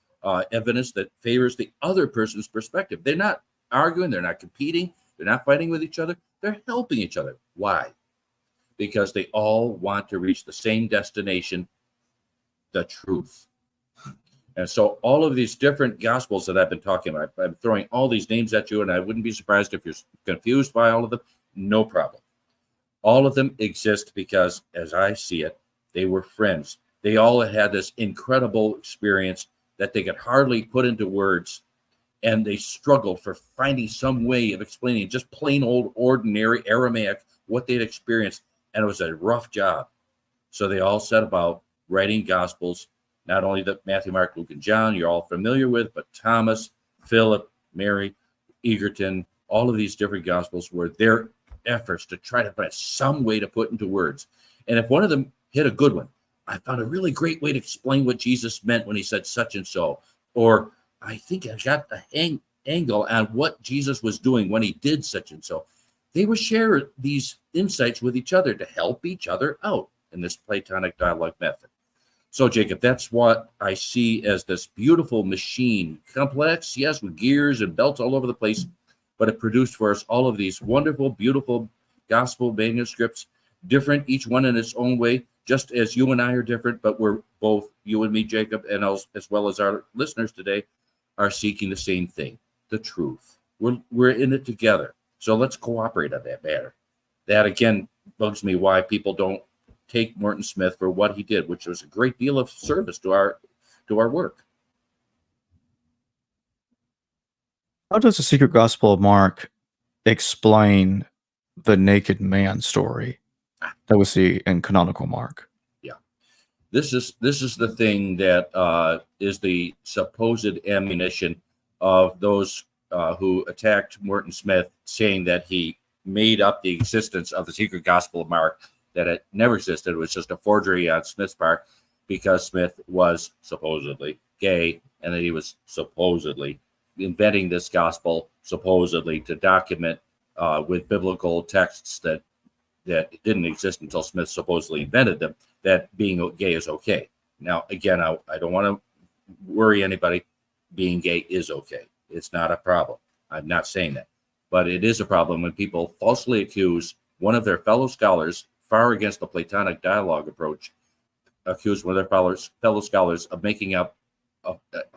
evidence that favors the other person's perspective. They're not arguing, they're not competing, they're not fighting with each other, they're helping each other. Why? Because they all want to reach the same destination, the truth. And so all of these different gospels that I've been talking about, I'm throwing all these names at you, and I wouldn't be surprised if you're confused by all of them. No problem. All of them exist because, as I see it, they were friends. They all had this incredible experience that they could hardly put into words, and they struggled for finding some way of explaining just plain old ordinary Aramaic what they'd experienced, and it was a rough job. So they all set about writing gospels, not only the Matthew, Mark, Luke, and John you're all familiar with, but Thomas, Philip, Mary, Egerton, all of these different gospels were their efforts to try to find some way to put into words. And if one of them hit a good one, I found a really great way to explain what Jesus meant when he said such and so, or I think I got the angle on what Jesus was doing when he did such and so. They would share these insights with each other to help each other out in this Platonic dialogue method. So, Jacob, that's what I see as this beautiful machine. Complex, yes, with gears and belts all over the place, but it produced for us all of these wonderful, beautiful gospel manuscripts, different, each one in its own way, just as you and I are different, but we're both, you and me, Jacob, and as well as our listeners today, are seeking the same thing, the truth. We're in it together. So let's cooperate on that matter. That, again, bugs me why people don't take Morton Smith for what he did, which was a great deal of service to our work. How does the Secret Gospel of Mark explain the naked man story that we see in canonical Mark? Yeah, this is the thing that is the supposed ammunition of those who attacked Morton Smith, saying that he made up the existence of the Secret Gospel of Mark, that it never existed. It was just a forgery on Smith's part because Smith was supposedly gay, and that he was supposedly inventing this gospel, supposedly to document with biblical texts that didn't exist until Smith supposedly invented them, that being gay is okay. Now, again, I don't want to worry anybody. Being gay is okay. It's not a problem. I'm not saying that. But it is a problem when people falsely accuse one of their fellow scholars, far against the Platonic dialogue approach, accuse one of their fellow scholars of making up,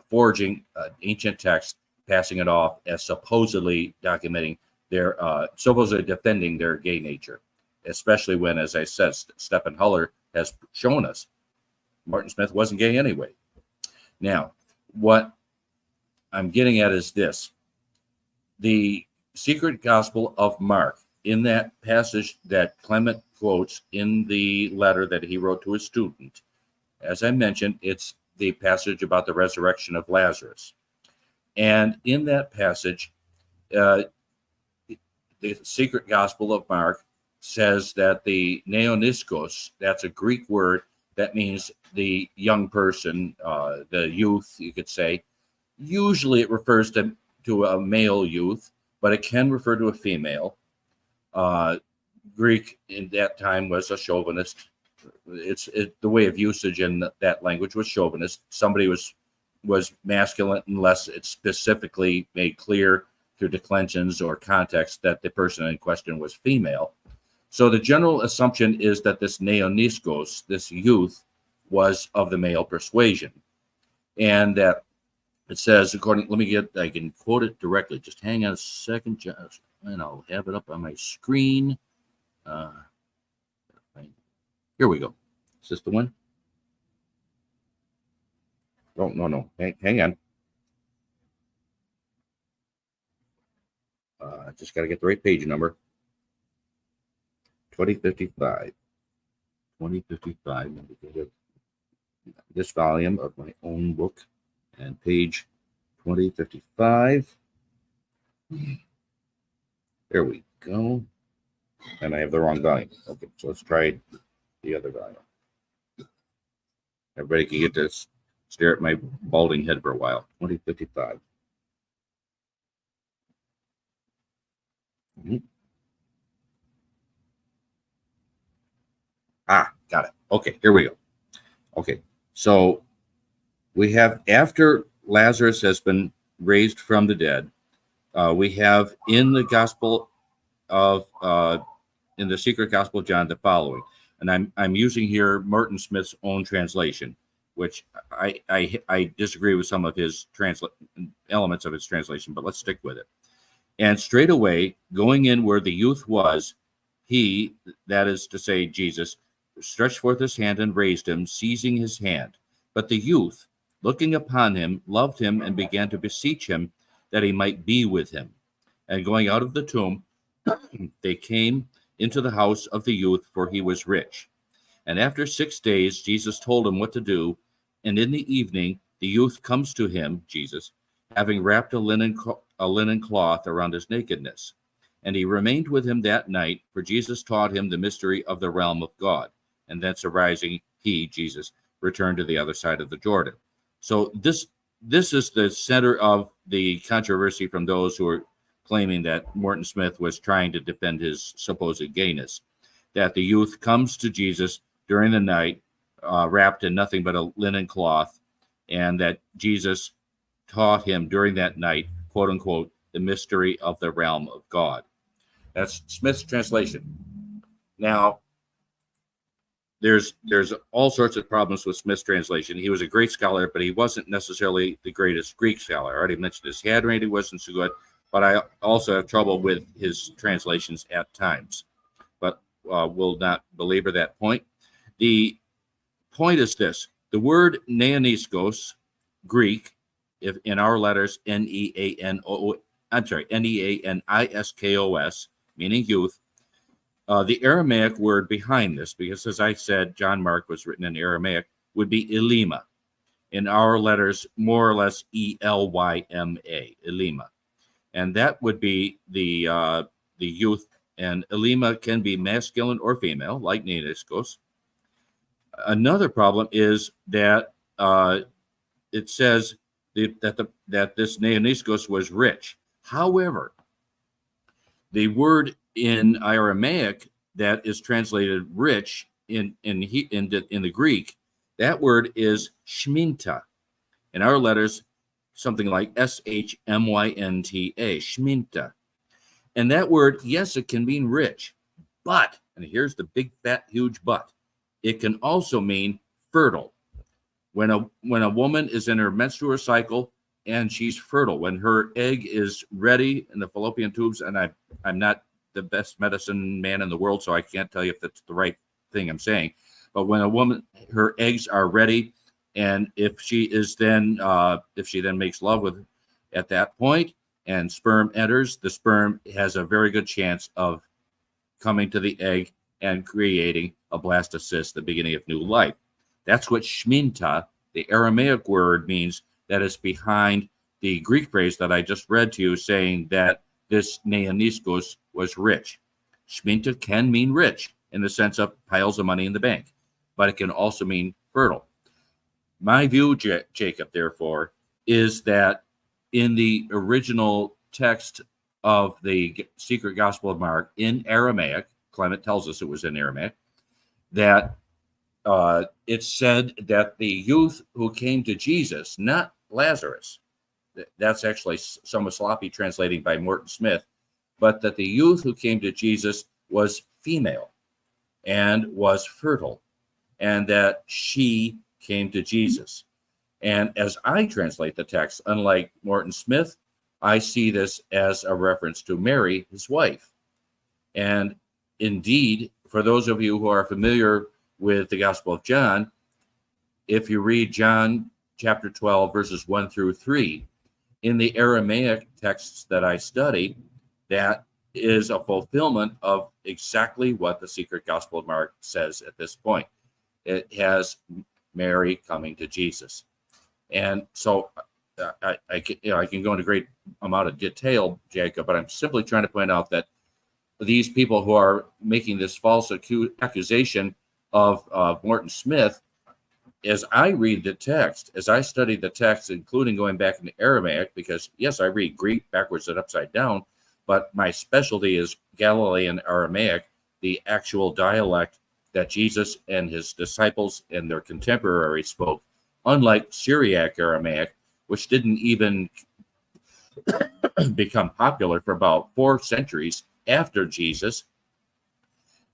forging ancient text, passing it off as supposedly documenting their, supposedly defending their gay nature, especially when, as I said, Stephen Huller has shown us Martin Smith wasn't gay anyway. Now, what I'm getting at is this: the Secret Gospel of Mark, in that passage that Clement quotes in the letter that he wrote to his student, as I mentioned, it's the passage about the resurrection of Lazarus. And in that passage, the secret gospel of Mark says that the neoniskos, that's a Greek word that means the young person, the youth, you could say. Usually it refers to a male youth, but it can refer to a female. Greek in that time was a chauvinist. The way of usage in that language was chauvinist. Somebody was masculine unless it's specifically made clear through declensions or context that the person in question was female. So the general assumption is that this neoniskos, this youth, was of the male persuasion. And that it says, I can quote it directly. Just hang on a second, Josh, and I'll have it up on my screen. Here we go. Is this the one? Oh, no. Hang on. I just got to get the right page number. 2055. 2055. Let me get this volume of my own book and page 2055. There we go. And I have the wrong volume. Okay, so let's try the other volume. Everybody can get to stare at my balding head for a while. 2055. Got it. Okay, here we go. Okay, so we have, after Lazarus has been raised from the dead, we have in the gospel of in the secret gospel of John the following, and I'm using here Martin Smith's own translation, which I disagree with some of his elements of his translation, but let's stick with it. And straight away, going in where the youth was, he, that is to say Jesus, stretched forth his hand and raised him, seizing his hand. But the youth, looking upon him, loved him and began to beseech him that he might be with him. And going out of the tomb, they came into the house of the youth, for he was rich. And after 6 days, Jesus told him what to do. And in the evening, the youth comes to him, Jesus, having wrapped a linen cloth around his nakedness. And he remained with him that night, for Jesus taught him the mystery of the realm of God. And thence arising, he, Jesus, returned to the other side of the Jordan. So this is the center of the controversy from those who are claiming that Martin Smith was trying to defend his supposed gayness, that the youth comes to Jesus during the night, wrapped in nothing but a linen cloth, and that Jesus taught him during that night, quote unquote, the mystery of the realm of God. That's Smith's translation. Now, there's all sorts of problems with Smith's translation. He was a great scholar, but he wasn't necessarily the greatest Greek scholar. I already mentioned his handwriting wasn't so good, but I also have trouble with his translations at times. But we'll not belabor that point. The point is this: the word neoniskos, Greek, if in our letters Neaniskos, meaning youth. The Aramaic word behind this, because as I said, John Mark was written in Aramaic, would be Elima. In our letters, more or less Elyma, Elima. And that would be the youth. And Elima can be masculine or female, like neoniskos. Another problem is that it says that this neoniskos was rich. However, the word in Aramaic that is translated rich in the Greek, that word is shminta. In our letters, something like shmynta, shminta. And that word, yes, it can mean rich, but, and here's the big, fat, huge but, it can also mean fertile. When a woman is in her menstrual cycle and she's fertile, when her egg is ready in the fallopian tubes, and I'm not the best medicine man in the world, so I can't tell you if that's the right thing I'm saying, but when a woman, her eggs are ready, and if she then makes love with at that point and sperm enters, the sperm has a very good chance of coming to the egg and creating a blastocyst, the beginning of new life. That's what shminta, the Aramaic word, means. That is behind the Greek phrase that I just read to you, saying that this neoniskos was rich. Shminta can mean rich in the sense of piles of money in the bank, but it can also mean fertile. My view, Jacob, therefore, is that in the original text of the secret Gospel of Mark in Aramaic, Clement tells us it was in Aramaic, that it said that the youth who came to Jesus, not Lazarus, that's actually somewhat sloppy translating by Morton Smith, but that the youth who came to Jesus was female and was fertile, and that she came to Jesus. And as I translate the text, unlike Morton Smith, I see this as a reference to Mary, his wife. And indeed, for those of you who are familiar with the Gospel of John, if you read John chapter 12, verses 1 through 3, in the Aramaic texts that I study, that is a fulfillment of exactly what the secret Gospel of Mark says at this point. It has Mary coming to Jesus. And so I can go into great amount of detail, Jacob, but I'm simply trying to point out that these people who are making this false accusation of Morton Smith, as I read the text, as I study the text, including going back into Aramaic, because yes, I read Greek backwards and upside down, but my specialty is Galilean Aramaic, the actual dialect that Jesus and his disciples and their contemporaries spoke, unlike Syriac Aramaic, which didn't even become popular for about 4 centuries after Jesus,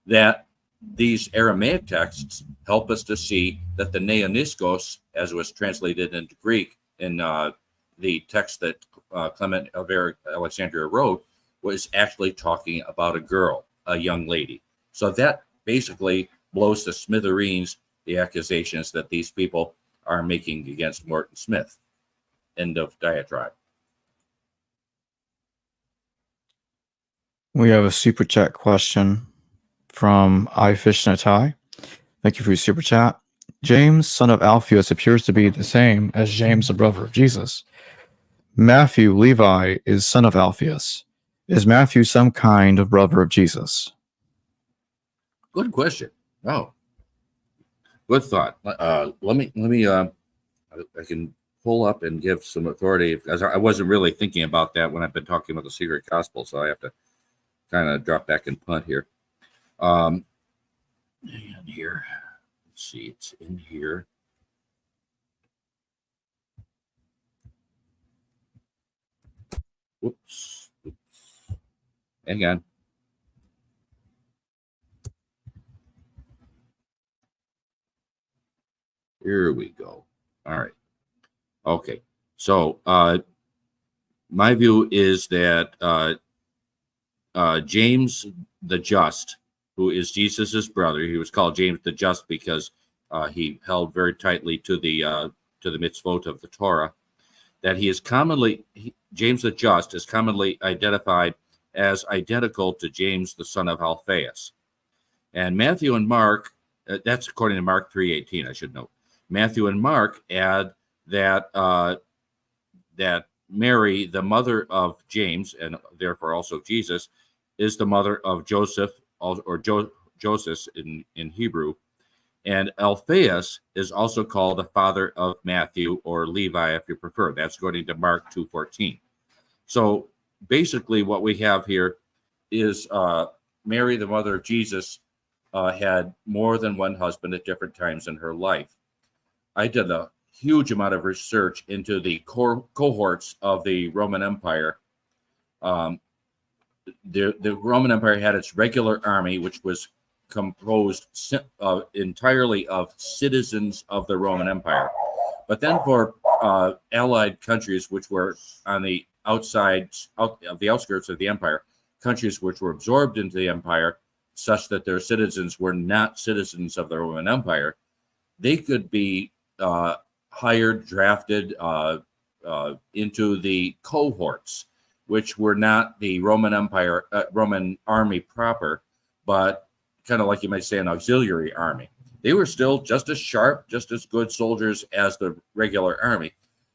that these Aramaic texts help us to see that the Neoniskos, as was translated into Greek in the text that Clement of Alexandria wrote, was actually talking about a girl, a young lady. So that basically blows to smithereens the accusations that these people are making against Morton Smith. End of diatribe. We have a super chat question from iFishNetai. Thank you for your super chat. James, son of Alphaeus, appears to be the same as James, the brother of Jesus. Matthew, Levi, is son of Alphaeus. Is Matthew some kind of brother of Jesus? Good question. Oh, good thought. Let me. I can pull up and give some authority, because I wasn't really thinking about that when I've been talking about the secret gospel, so I have to kind of drop back and punt here. And here, let's see, it's in here. Whoops. Hang on. Here we go. All right. Okay. So my view is that James the Just, who is Jesus's brother, he was called James the Just because he held very tightly to the mitzvot of the Torah, that he is James the Just is commonly identified as identical to James the son of Alphaeus. And Matthew and Mark, that's according to Mark 3:18, I should note. Matthew and Mark add that that Mary, the mother of James, and therefore also Jesus, is the mother of Joseph, or Joseph in Hebrew. And Alphaeus is also called the father of Matthew, or Levi, if you prefer. That's according to Mark 2:14. So basically what we have here is Mary, the mother of Jesus, had more than one husband at different times in her life. I did a huge amount of research into the cohorts of the Roman Empire. The Roman Empire had its regular army, which was composed entirely of citizens of the Roman Empire. But then for allied countries, which were on the outskirts of the empire, countries which were absorbed into the empire, such that their citizens were not citizens of the Roman Empire, they could be hired, drafted into the cohorts, which were not the Roman Empire, Roman army proper, but kind of like you might say an auxiliary army. They were still just as sharp, just as good soldiers as the regular army,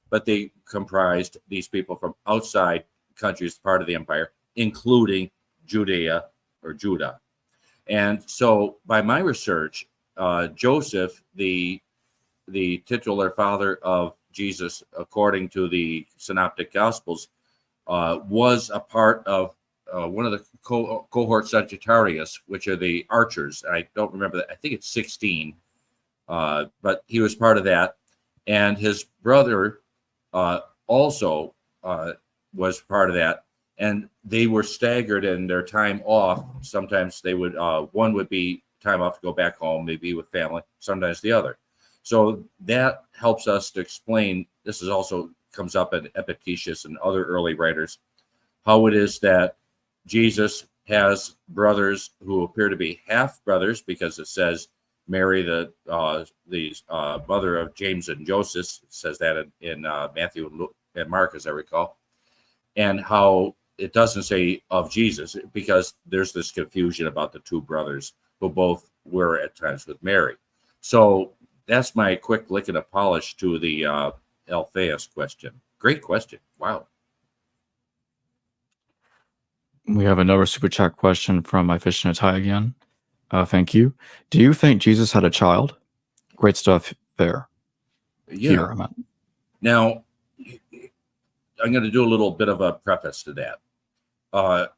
but they comprised these people from outside countries, part of the empire, including Judea or Judah. And so by my research, Joseph, the titular father of Jesus, according to the Synoptic Gospels, was a part of one of the cohort Sagittarius, which are the archers. I don't remember that. I think it's 16, but he was part of that. And his brother also was part of that. And they were staggered in their time off. Sometimes they would, one would be time off to go back home, maybe with family, sometimes the other. So that helps us to explain, this is also comes up in Epictetus and other early writers, how it is that Jesus has brothers who appear to be half brothers, because it says Mary, the mother of James and Joseph, says that in Matthew and Mark, as I recall, and how it doesn't say of Jesus, because there's this confusion about the two brothers who both were at times with Mary. So that's my quick lick and a polish to the Alphaeus question. Great question. Wow. We have another super chat question from My Fish in a Tie again. Thank you. Do you think Jesus had a child? Great stuff there. Yeah. Here, I meant. Now, I'm going to do a little bit of a preface to that.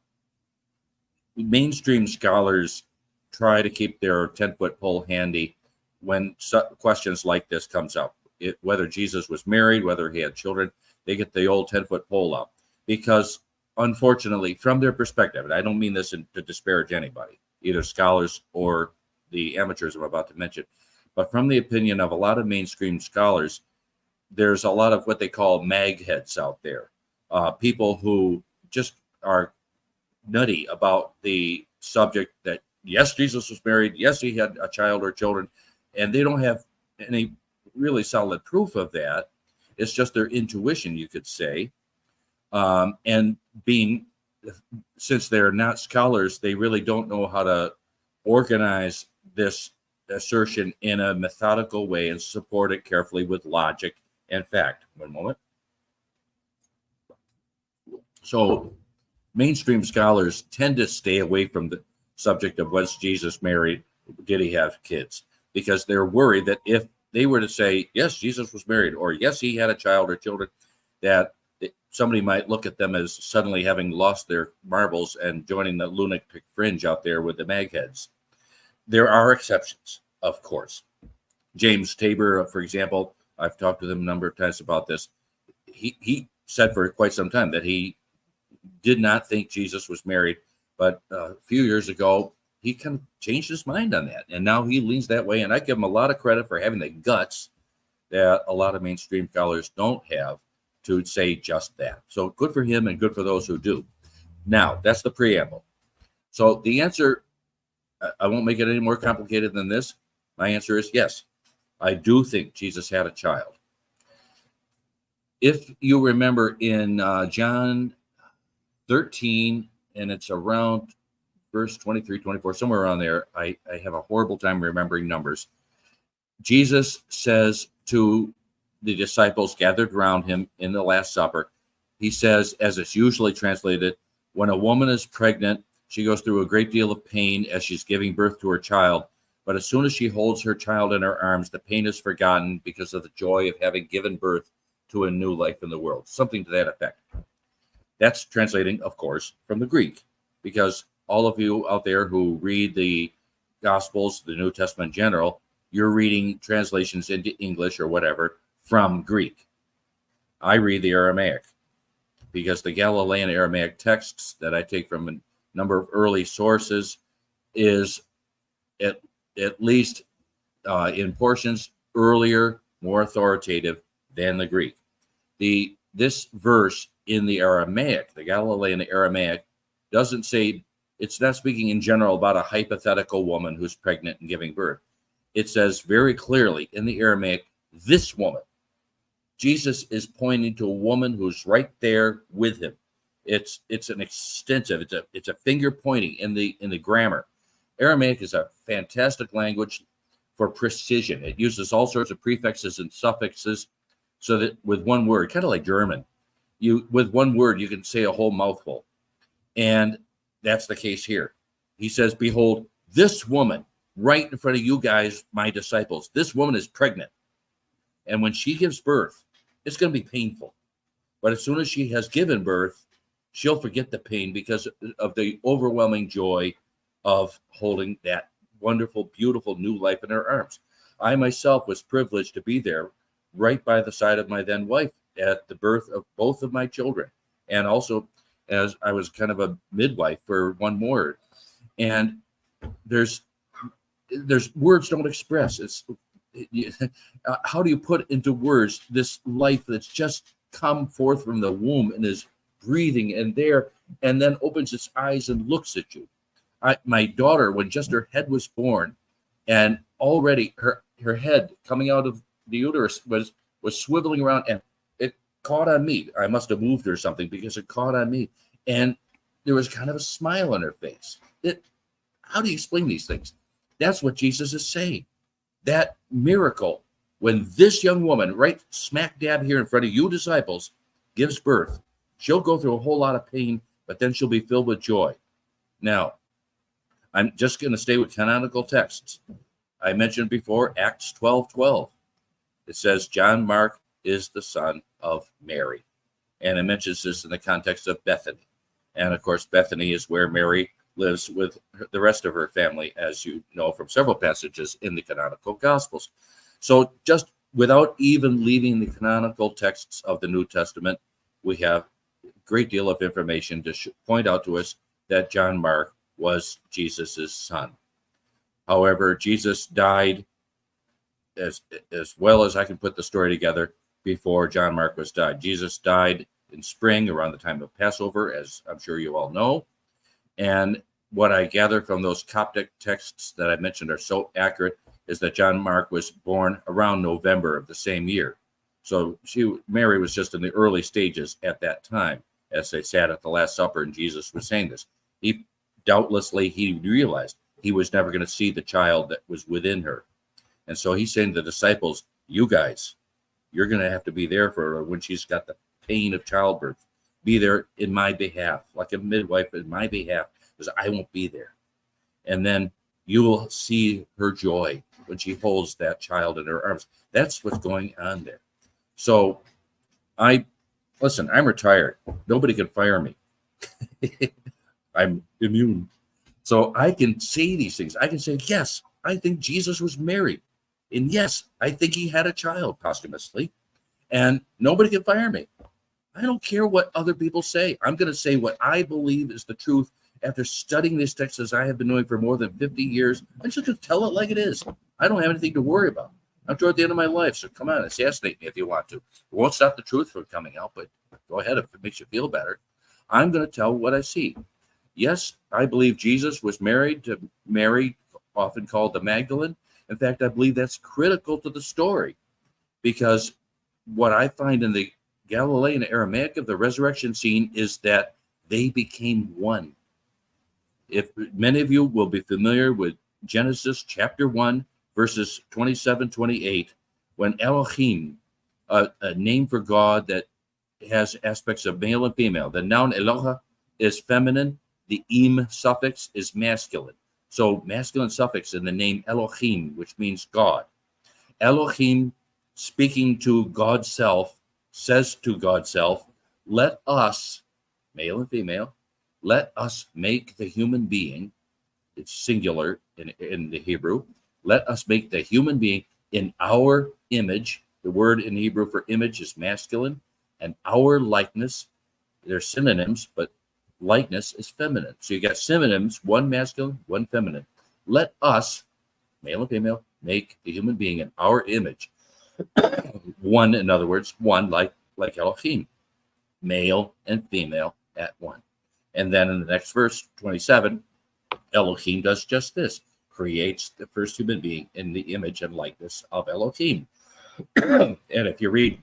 Mainstream scholars try to keep their 10-foot pole handy when questions like this comes up. Whether Jesus was married, whether he had children, they get the old 10-foot pole up. Because, unfortunately, from their perspective, and I don't mean this to disparage anybody, either scholars or the amateurs I'm about to mention, but from the opinion of a lot of mainstream scholars, there's a lot of what they call mag heads out there, people who just are nutty about the subject that, yes, Jesus was married, yes, he had a child or children, and they don't have any really solid proof of that. It's just their intuition, you could say. And since they're not scholars, they really don't know how to organize this assertion in a methodical way and support it carefully with logic and fact. One moment. So mainstream scholars tend to stay away from the subject of, was Jesus married? Did he have kids? Because they're worried that if they were to say, yes, Jesus was married, or yes, he had a child or children, that somebody might look at them as suddenly having lost their marbles and joining the lunatic fringe out there with the magheads. There are exceptions, of course. James Tabor, for example, I've talked to him a number of times about this. He said for quite some time that he did not think Jesus was married, but a few years ago, he kind of changed his mind on that. And now he leans that way. And I give him a lot of credit for having the guts that a lot of mainstream scholars don't have to say just that. So good for him and good for those who do. Now, that's the preamble. So the answer, I won't make it any more complicated than this. My answer is yes. I do think Jesus had a child. If you remember in John 13, and it's around verse 23, 24, somewhere around there. I have a horrible time remembering numbers. Jesus says to the disciples gathered around him in the Last Supper, he says, as it's usually translated, when a woman is pregnant, she goes through a great deal of pain as she's giving birth to her child. But as soon as she holds her child in her arms, the pain is forgotten because of the joy of having given birth to a new life in the world. Something to that effect. That's translating, of course, from the Greek, because all of you out there who read the Gospels, the New Testament in general, you're reading translations into English or whatever from Greek. I read the Aramaic because the Galilean Aramaic texts that I take from a number of early sources is at least in portions earlier, more authoritative than the Greek. This verse in the Aramaic, the Galilean Aramaic, doesn't say, it's not speaking in general about a hypothetical woman who's pregnant and giving birth. It says very clearly in the Aramaic, this woman. Jesus is pointing to a woman who's right there with him. It's an extensive, it's a finger pointing in the grammar. Aramaic is a fantastic language for precision. It uses all sorts of prefixes and suffixes so that with one word, kind of like German, with one word you can say a whole mouthful. And that's the case here. He says, behold, this woman right in front of you guys, my disciples, this woman is pregnant. And when she gives birth, it's going to be painful. But as soon as she has given birth, she'll forget the pain because of the overwhelming joy of holding that wonderful, beautiful new life in her arms. I myself was privileged to be there right by the side of my then wife at the birth of both of my children. And also as I was kind of a midwife for one more. And there's words don't express. How do you put into words this life that's just come forth from the womb and is breathing and there, and then opens its eyes and looks at you. My daughter, when just her head was born, and already her head coming out of the uterus was swiveling around, and it caught on me. I must have moved or something because it caught on me, and there was kind of a smile on her face. How do you explain these things? That's what Jesus is saying. That miracle, when this young woman, right smack dab here in front of you disciples, gives birth, she'll go through a whole lot of pain, but then she'll be filled with joy. Now, I'm just going to stay with canonical texts. I mentioned before, Acts 12:12. It says John Mark is the son of Mary. And it mentions this in the context of Bethany. And of course, Bethany is where Mary lives with the rest of her family, as you know from several passages in the canonical Gospels. So just without even leaving the canonical texts of the New Testament, we have a great deal of information to point out to us that John Mark was Jesus's son. However, Jesus died, as well as I can put the story together, before John Mark was died. Jesus died in spring around the time of Passover, as I'm sure you all know. And what I gather from those Coptic texts that I mentioned are so accurate is that John Mark was born around November of the same year. So Mary was just in the early stages at that time, as they sat at the Last Supper and Jesus was saying this. He realized he was never going to see the child that was within her. And so he's saying to the disciples, you guys, you're going to have to be there for her when she's got the pain of childbirth. Be there in my behalf, like a midwife in my behalf, because I won't be there. And then you will see her joy when she holds that child in her arms. That's what's going on there. So I'm retired. Nobody can fire me. I'm immune. So I can say these things. I can say, yes, I think Jesus was married. And yes, I think he had a child posthumously. And nobody can fire me. I don't care what other people say. I'm going to say what I believe is the truth after studying these texts as I have been doing for more than 50 years. I'm just going to tell it like it is. I don't have anything to worry about. I'm toward the end of my life, so come on, assassinate me if you want to. It won't stop the truth from coming out, but go ahead if it makes you feel better. I'm going to tell what I see. Yes, I believe Jesus was married to Mary, often called the Magdalene. In fact, I believe that's critical to the story, because what I find in the Galilean Aramaic of the resurrection scene is that they became one. If many of you will be familiar with Genesis chapter 1, verses 27-28, when Elohim, a name for God that has aspects of male and female. The noun Eloha is feminine. The im suffix is masculine. So masculine suffix in the name Elohim, which means God. Elohim, speaking to God's self, says to God's self, let us, male and female, let us make the human being, it's singular in the Hebrew, let us make the human being in our image. The word in Hebrew for image is masculine, and our likeness, they're synonyms, but likeness is feminine. So you got synonyms, one masculine, one feminine. Let us, male and female, make the human being in our image. One, in other words, one like Elohim, male and female at one. And then in the next verse, 27, Elohim does just this, creates the first human being in the image and likeness of Elohim. And if you read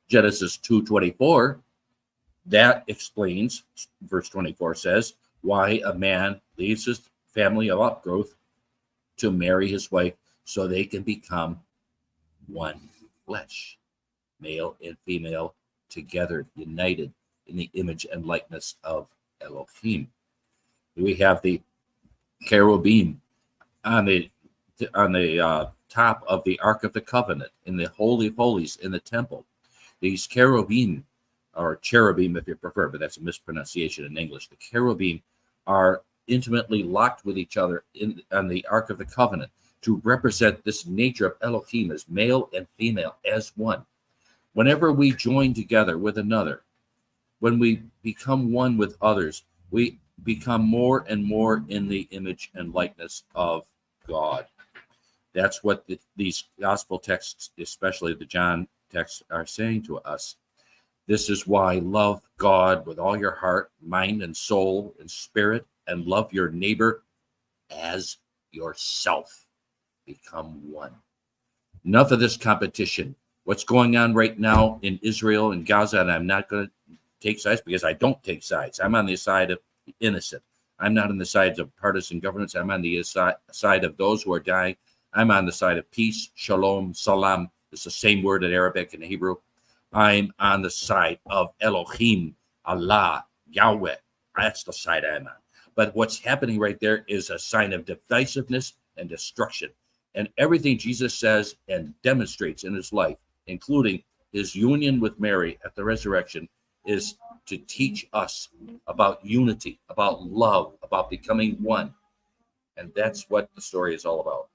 Genesis 2:24, that explains, verse 24 says, why a man leaves his family of outgrowth to marry his wife so they can become one flesh, male and female together, united in the image and likeness of Elohim. We have the cherubim on the top of the Ark of the Covenant in the Holy of Holies in the temple. These cherubim, or cherubim if you prefer, but that's a mispronunciation in English. The cherubim are intimately locked with each other on the Ark of the Covenant to represent this nature of Elohim as male and female as one. Whenever we join together with another, when we become one with others, we become more and more in the image and likeness of God. That's what these gospel texts, especially the John texts, are saying to us. This is why love God with all your heart, mind, and soul and spirit, and love your neighbor as yourself. Become one. Enough of this competition. What's going on right now in Israel and Gaza, and I'm not going to take sides because I don't take sides. I'm on the side of the innocent. I'm not on the sides of partisan governments. I'm on the side of those who are dying. I'm on the side of peace, shalom, salam. It's the same word in Arabic and Hebrew. I'm on the side of Elohim, Allah, Yahweh. That's the side I'm on. But what's happening right there is a sign of divisiveness and destruction. And everything Jesus says and demonstrates in his life, including his union with Mary at the resurrection, is to teach us about unity, about love, about becoming one. And that's what the story is all about.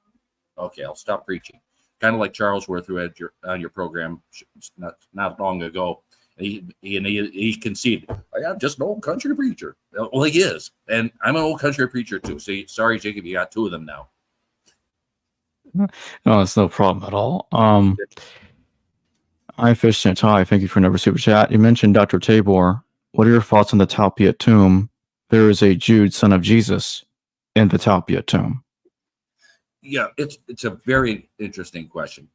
Okay, I'll stop preaching. Kind of like Charles Worth, who had on your program not long ago. He conceded, I'm just an old country preacher. Well, he is. And I'm an old country preacher too. See, sorry, Jacob, you got two of them now. No, it's no problem at all. I Fish and Ty, thank you for another super chat. You mentioned Dr. Tabor. What are your thoughts on the Talpiot tomb? There is a Jude, son of Jesus, in the Talpiot tomb. Yeah, it's a very interesting question.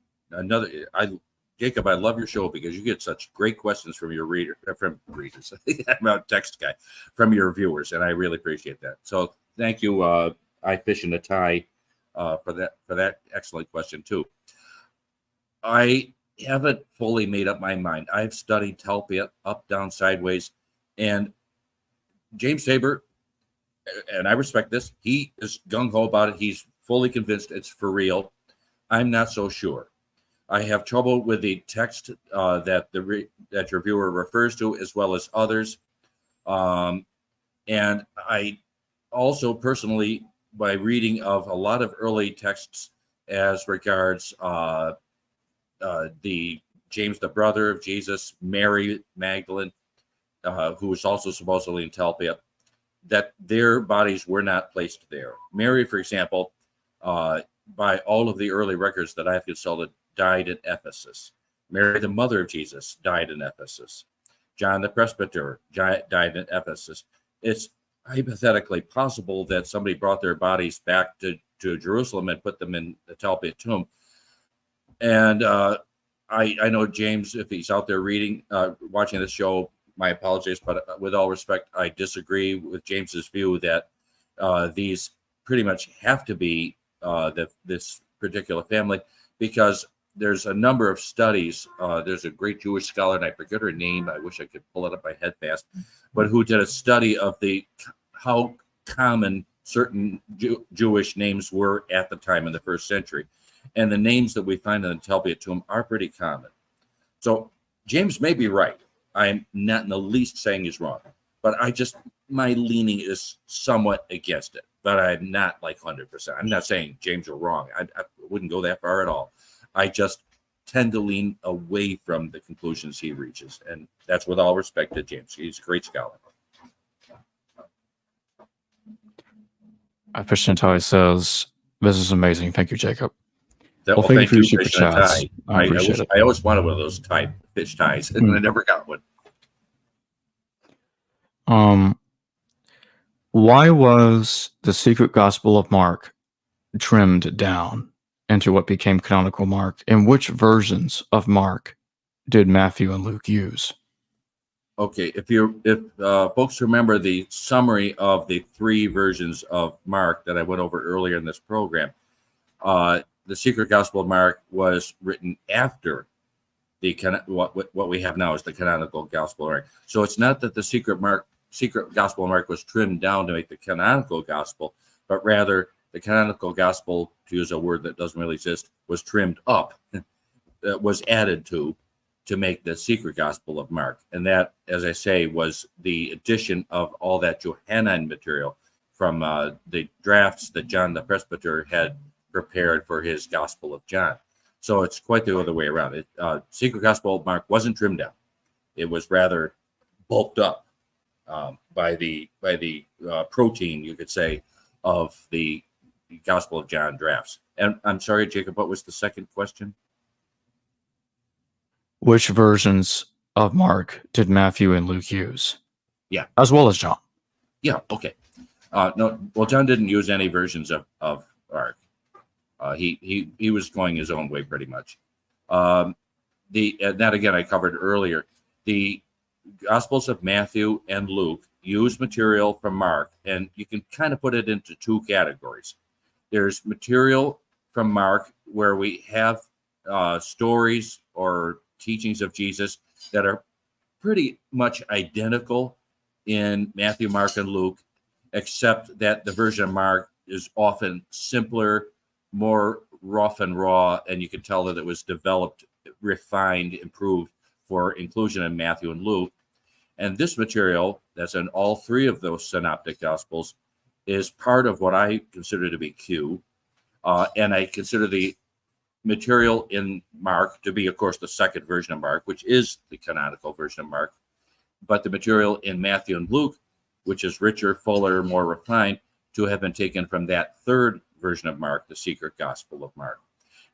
Jacob, I love your show because you get such great questions from your readers. I'm a text guy, from your viewers, and I really appreciate that. So thank you, I Fish and a Tie, for that excellent question too. I haven't fully made up my mind. I've studied Talpiot up, down, sideways, and James Tabor, and I respect this, he is gung-ho about it. He's fully convinced it's for real. I'm not so sure. I have trouble with the text that your viewer refers to, as well as others. And I also personally, by reading of a lot of early texts as regards the James, the brother of Jesus, Mary Magdalene, who was also supposedly in Talpiot, that their bodies were not placed there. Mary, for example, by all of the early records that I've consulted, died in Ephesus. Mary, the mother of Jesus, died in Ephesus. John the Presbyter died in Ephesus. It's hypothetically possible that somebody brought their bodies back to Jerusalem and put them in the Talpiot tomb. And I know James, if he's out there watching this show, my apologies, but with all respect, I disagree with James's view that these pretty much have to be this particular family, because there's a number of studies. There's a great Jewish scholar, and I forget her name. I wish I could pull it up my head fast, but who did a study of how common certain Jewish names were at the time in the first century. And the names that we find in the Talpiot tomb are pretty common. So James may be right. I'm not in the least saying he's wrong, but my leaning is somewhat against it, but I'm not like 100%. I'm not saying James are wrong. I wouldn't go that far at all. I just tend to lean away from the conclusions he reaches. And that's with all respect to James. He's a great scholar. Fish and Ty says, this is amazing. Thank you, Jacob. Well, thank you for your Fish super and chats. Tie. I appreciate it. I always wanted one of those fish ties, and I never got one. Why was the secret gospel of Mark trimmed down into what became canonical Mark? And which versions of Mark did Matthew and Luke use? Okay, if folks remember the summary of the three versions of Mark that I went over earlier in this program, the secret gospel of Mark was written after what we have now is the canonical gospel of Mark. So it's not that the secret gospel of Mark was trimmed down to make the canonical gospel, but rather the canonical gospel, to use a word that doesn't really exist, was trimmed up, was added to make the secret gospel of Mark. And that, as I say, was the addition of all that Johannine material from the drafts that John the Presbyter had prepared for his Gospel of John. So it's quite the other way around. Secret Gospel of Mark wasn't trimmed down; it was rather bulked up by the protein, you could say, of the Gospel of John drafts. And I'm sorry, Jacob, what was the second question? Which versions of Mark did Matthew and Luke use? Yeah, as well as John. Yeah. Okay. No. Well, John didn't use any versions of Mark. He was going his own way pretty much. That again I covered earlier. The Gospels of Matthew and Luke use material from Mark, and you can kind of put it into two categories. There's material from Mark where we have stories or teachings of Jesus that are pretty much identical in Matthew, Mark, and Luke, except that the version of Mark is often simpler, more rough and raw, and you can tell that it was developed, refined, improved for inclusion in Matthew and Luke. And this material, that's in all three of those synoptic gospels, is part of what I consider to be Q. And I consider the material in Mark to be, of course, the second version of Mark, which is the canonical version of Mark. But the material in Matthew and Luke, which is richer, fuller, more refined, to have been taken from that third version of Mark, the secret gospel of Mark.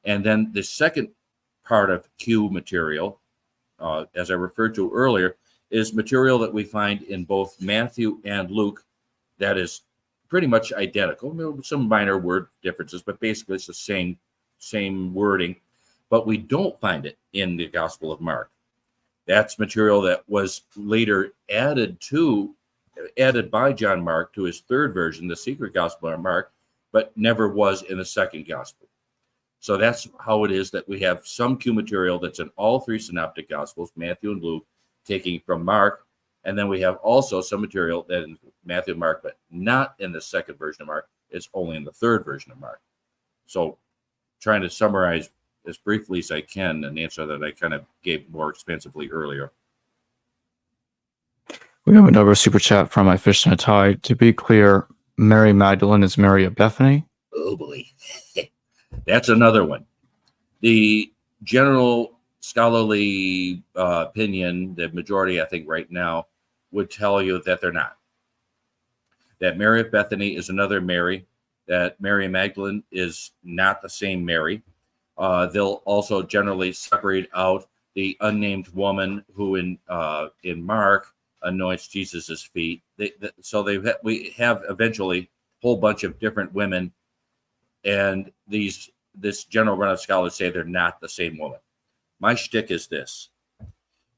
And then the second part of Q material, as I referred to earlier, is material that we find in both Matthew and Luke that is pretty much identical. Some minor word differences, but basically it's the same wording. But we don't find it in the Gospel of Mark. That's material that was later added by John Mark to his third version, the secret Gospel of Mark, but never was in the second Gospel. So that's how it is that we have some Q material that's in all three synoptic Gospels, Matthew and Luke, taking from Mark. And then we have also some material that in Matthew and Mark, but not in the second version of Mark. It's only in the third version of Mark. So trying to summarize as briefly as I can an answer that I kind of gave more expansively earlier. We have another super chat from My Fish in a Tide. To be clear, Mary Magdalene is Mary of Bethany. Oh boy. That's another one. The general scholarly opinion, the majority, I think, right now, would tell you that they're not. That Mary of Bethany is another Mary. That Mary Magdalene is not the same Mary. They'll also generally separate out the unnamed woman who in Mark anoints Jesus's feet. We have eventually a whole bunch of different women, and this general run of scholars say they're not the same woman. My shtick is this.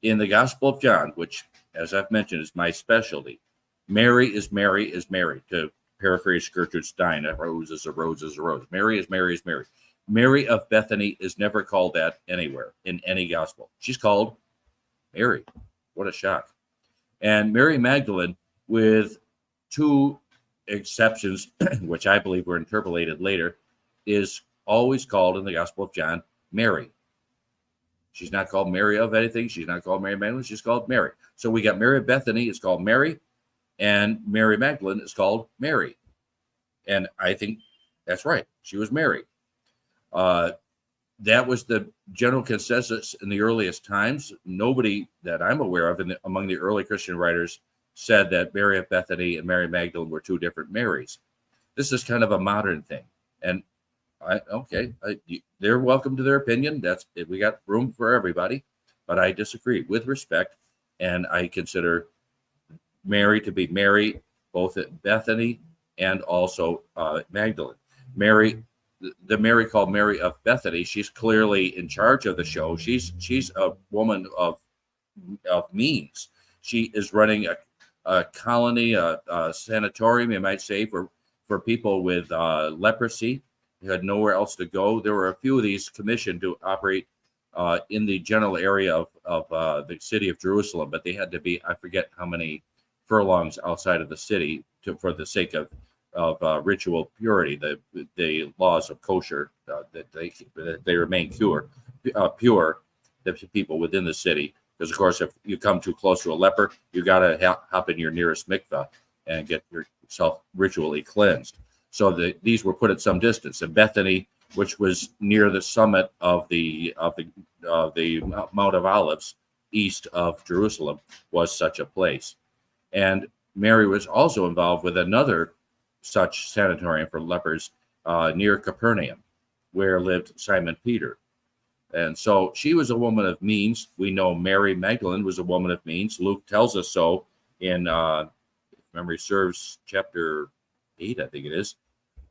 In the Gospel of John, which, as I've mentioned, is my specialty, Mary is Mary is Mary. To paraphrase Gertrude Stein, a rose is a rose is a rose. Mary is Mary is Mary. Mary of Bethany is never called that anywhere in any gospel. She's called Mary. What a shock. And Mary Magdalene, with two exceptions, which I believe were interpolated later, is always called in the Gospel of John Mary. She's not called Mary of anything. She's not called Mary Magdalene. She's called Mary. So we got Mary of Bethany is called Mary, and Mary Magdalene is called Mary. And I think that's right. She was Mary. That was the general consensus in the earliest times. Nobody that I'm aware of among the early Christian writers said that Mary of Bethany and Mary Magdalene were two different Marys. This is kind of a modern thing. And they're welcome to their opinion. We got room for everybody, but I disagree with respect. And I consider Mary to be Mary, both at Bethany and also Magdalene. Mary, the Mary called Mary of Bethany, she's clearly in charge of the show. She's a woman of means. She is running a colony, a sanatorium, you might say, for people with leprosy. They had nowhere else to go. There were a few of these commissioned to operate in the general area of the city of Jerusalem, but they had to be, I forget how many furlongs outside of the city for the sake of ritual purity, the laws of kosher, that they remain pure, the people within the city. Because of course, if you come too close to a leper, you got to hop in your nearest mikveh and get yourself ritually cleansed. So these were put at some distance. And Bethany, which was near the summit of the Mount of Olives, east of Jerusalem, was such a place. And Mary was also involved with another such sanatorium for lepers near Capernaum, where lived Simon Peter. And so she was a woman of means. We know Mary Magdalene was a woman of means. Luke tells us so in, if memory serves, chapter 8, I think it is,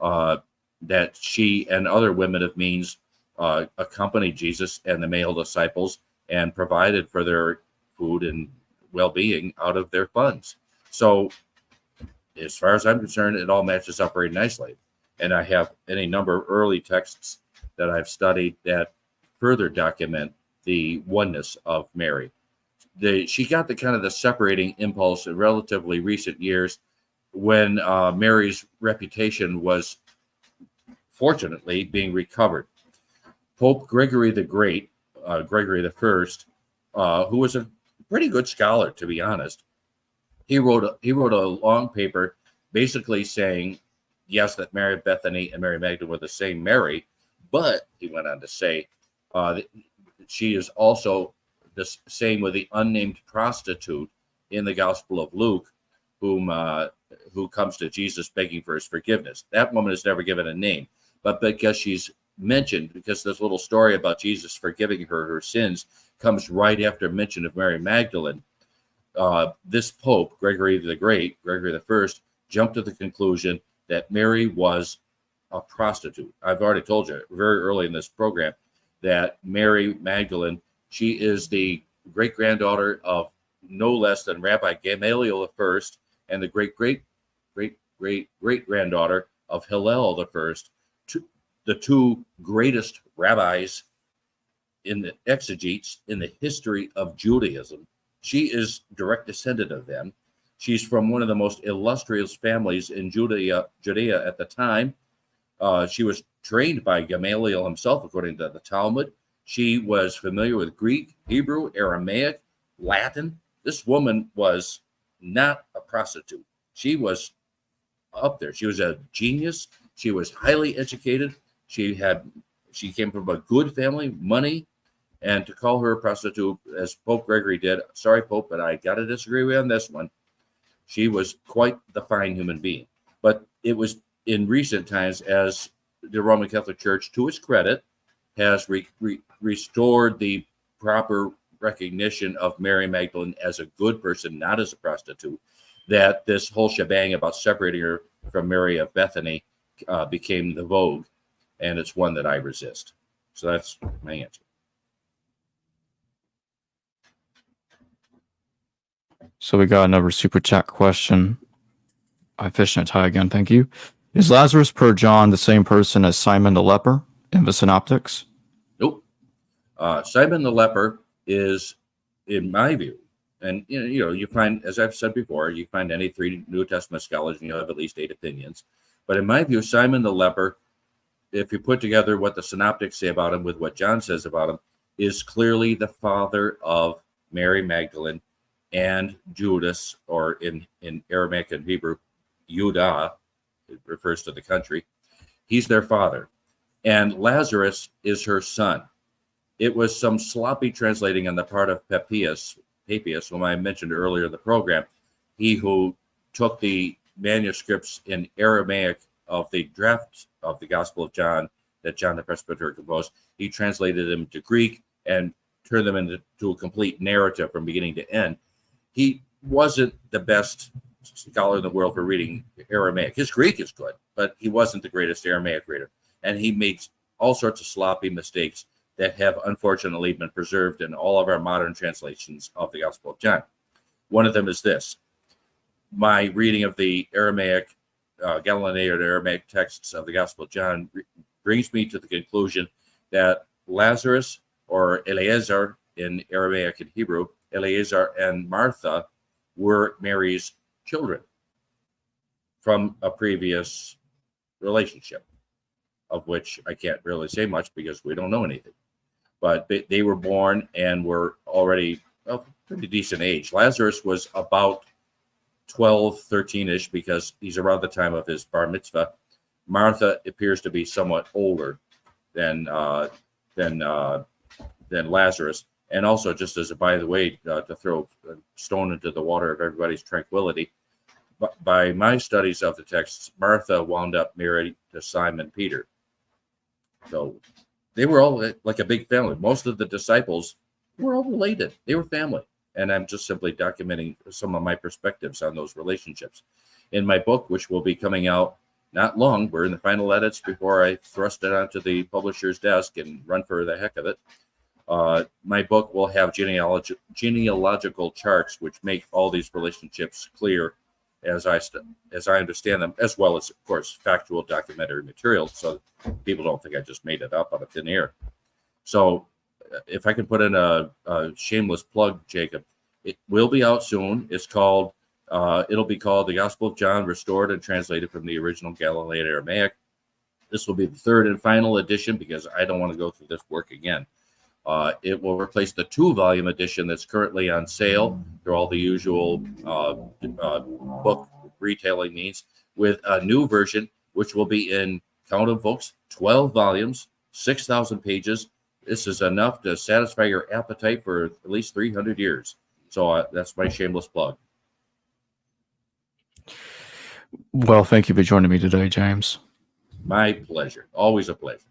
that she and other women of means accompanied Jesus and the male disciples and provided for their food and well-being out of their funds. So as far as I'm concerned, it all matches up very nicely. And I have any number of early texts that I've studied that further document the oneness of Mary. She got the kind of the separating impulse in relatively recent years when Mary's reputation was fortunately being recovered. Pope Gregory the Great, Gregory the First, who was a pretty good scholar, to be honest, he wrote a long paper basically saying, yes, that Mary of Bethany and Mary Magdalene were the same Mary, but he went on to say that she is also the same with the unnamed prostitute in the Gospel of Luke, who comes to Jesus begging for his forgiveness. That woman is never given a name, but because she's mentioned, because this little story about Jesus forgiving her sins comes right after mention of Mary Magdalene, this Pope, Gregory the Great, Gregory the First, jumped to the conclusion that Mary was a prostitute. I've already told you very early in this program that Mary Magdalene, she is the great-granddaughter of no less than Rabbi Gamaliel I and the great-great-great-great-granddaughter of Hillel I, the two greatest rabbis in the exegetes in the history of Judaism. She is direct descendant of them. She's from one of the most illustrious families in Judea at the time. She was trained by Gamaliel himself, according to the Talmud. She was familiar with Greek, Hebrew, Aramaic, Latin. This woman was not a prostitute. She was up there. She was a genius. She was highly educated. She came from a good family, money, and to call her a prostitute, as Pope Gregory did, sorry, Pope, but I got to disagree with you on this one. She was quite the fine human being. But it was in recent times, as the Roman Catholic Church, to its credit, has restored the proper recognition of Mary Magdalene as a good person, not as a prostitute, that this whole shebang about separating her from Mary of Bethany became the vogue, and it's one that I resist. So that's my answer. So we got another super chat question. I fish and tie again, thank you. Is Lazarus per John the same person as Simon the leper in the Synoptics? Nope. Simon the leper is, in my view, and you find, as I've said before, you find any three New Testament scholars and you have at least 8 opinions. But in my view, Simon the leper, if you put together what the Synoptics say about him with what John says about him, is clearly the father of Mary Magdalene and Judas, or in Aramaic and Hebrew, Judah, it refers to the country. He's their father. And Lazarus is her son. It was some sloppy translating on the part of Papias, whom I mentioned earlier in the program. He who took the manuscripts in Aramaic of the draft of the Gospel of John that John the Presbyter composed, he translated them to Greek and turned them into a complete narrative from beginning to end. He wasn't the best scholar in the world for reading Aramaic. His Greek is good, but he wasn't the greatest Aramaic reader. And he made all sorts of sloppy mistakes that have unfortunately been preserved in all of our modern translations of the Gospel of John. One of them is this. My reading of the Aramaic, Galilean Aramaic texts of the Gospel of John brings me to the conclusion that Lazarus, or Eleazar in Aramaic and Hebrew, Eleazar and Martha were Mary's children from a previous relationship, of which I can't really say much because we don't know anything. But they were born and were already of pretty decent age. Lazarus was about 12, 13-ish because he's around the time of his bar mitzvah. Martha appears to be somewhat older than Lazarus. And also, just as a by the way, to throw a stone into the water of everybody's tranquility, by my studies of the texts, Martha wound up married to Simon Peter. So they were all like a big family. Most of the disciples were all related. They were family. And I'm just simply documenting some of my perspectives on those relationships. In my book, which will be coming out not long, we're in the final edits before I thrust it onto the publisher's desk and run for the heck of it. My book will have genealogical charts which make all these relationships clear as I understand them, as well as, of course, factual documentary material, so people don't think I just made it up out of thin air. So if I can put in a shameless plug, Jacob, it will be out soon. It's called, it'll be called The Gospel of John, Restored and Translated from the Original Galilean Aramaic. This will be the third and final edition because I don't want to go through this work again. It will replace the 2-volume edition that's currently on sale through all the usual book retailing means, with a new version, which will be in, count them folks, 12 volumes, 6,000 pages. This is enough to satisfy your appetite for at least 300 years. So that's my shameless plug. Well, thank you for joining me today, James. My pleasure. Always a pleasure.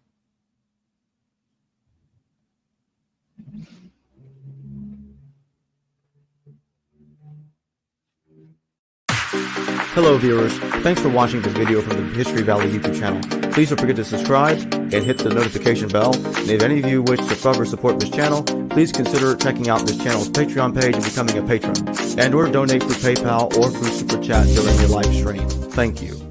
Hello viewers, thanks for watching this video from the History Valley YouTube channel. Please don't forget to subscribe and hit the notification bell. And if any of you wish to further support this channel, please consider checking out this channel's Patreon page and becoming a patron. And or donate through PayPal or through Super Chat during your live stream. Thank you.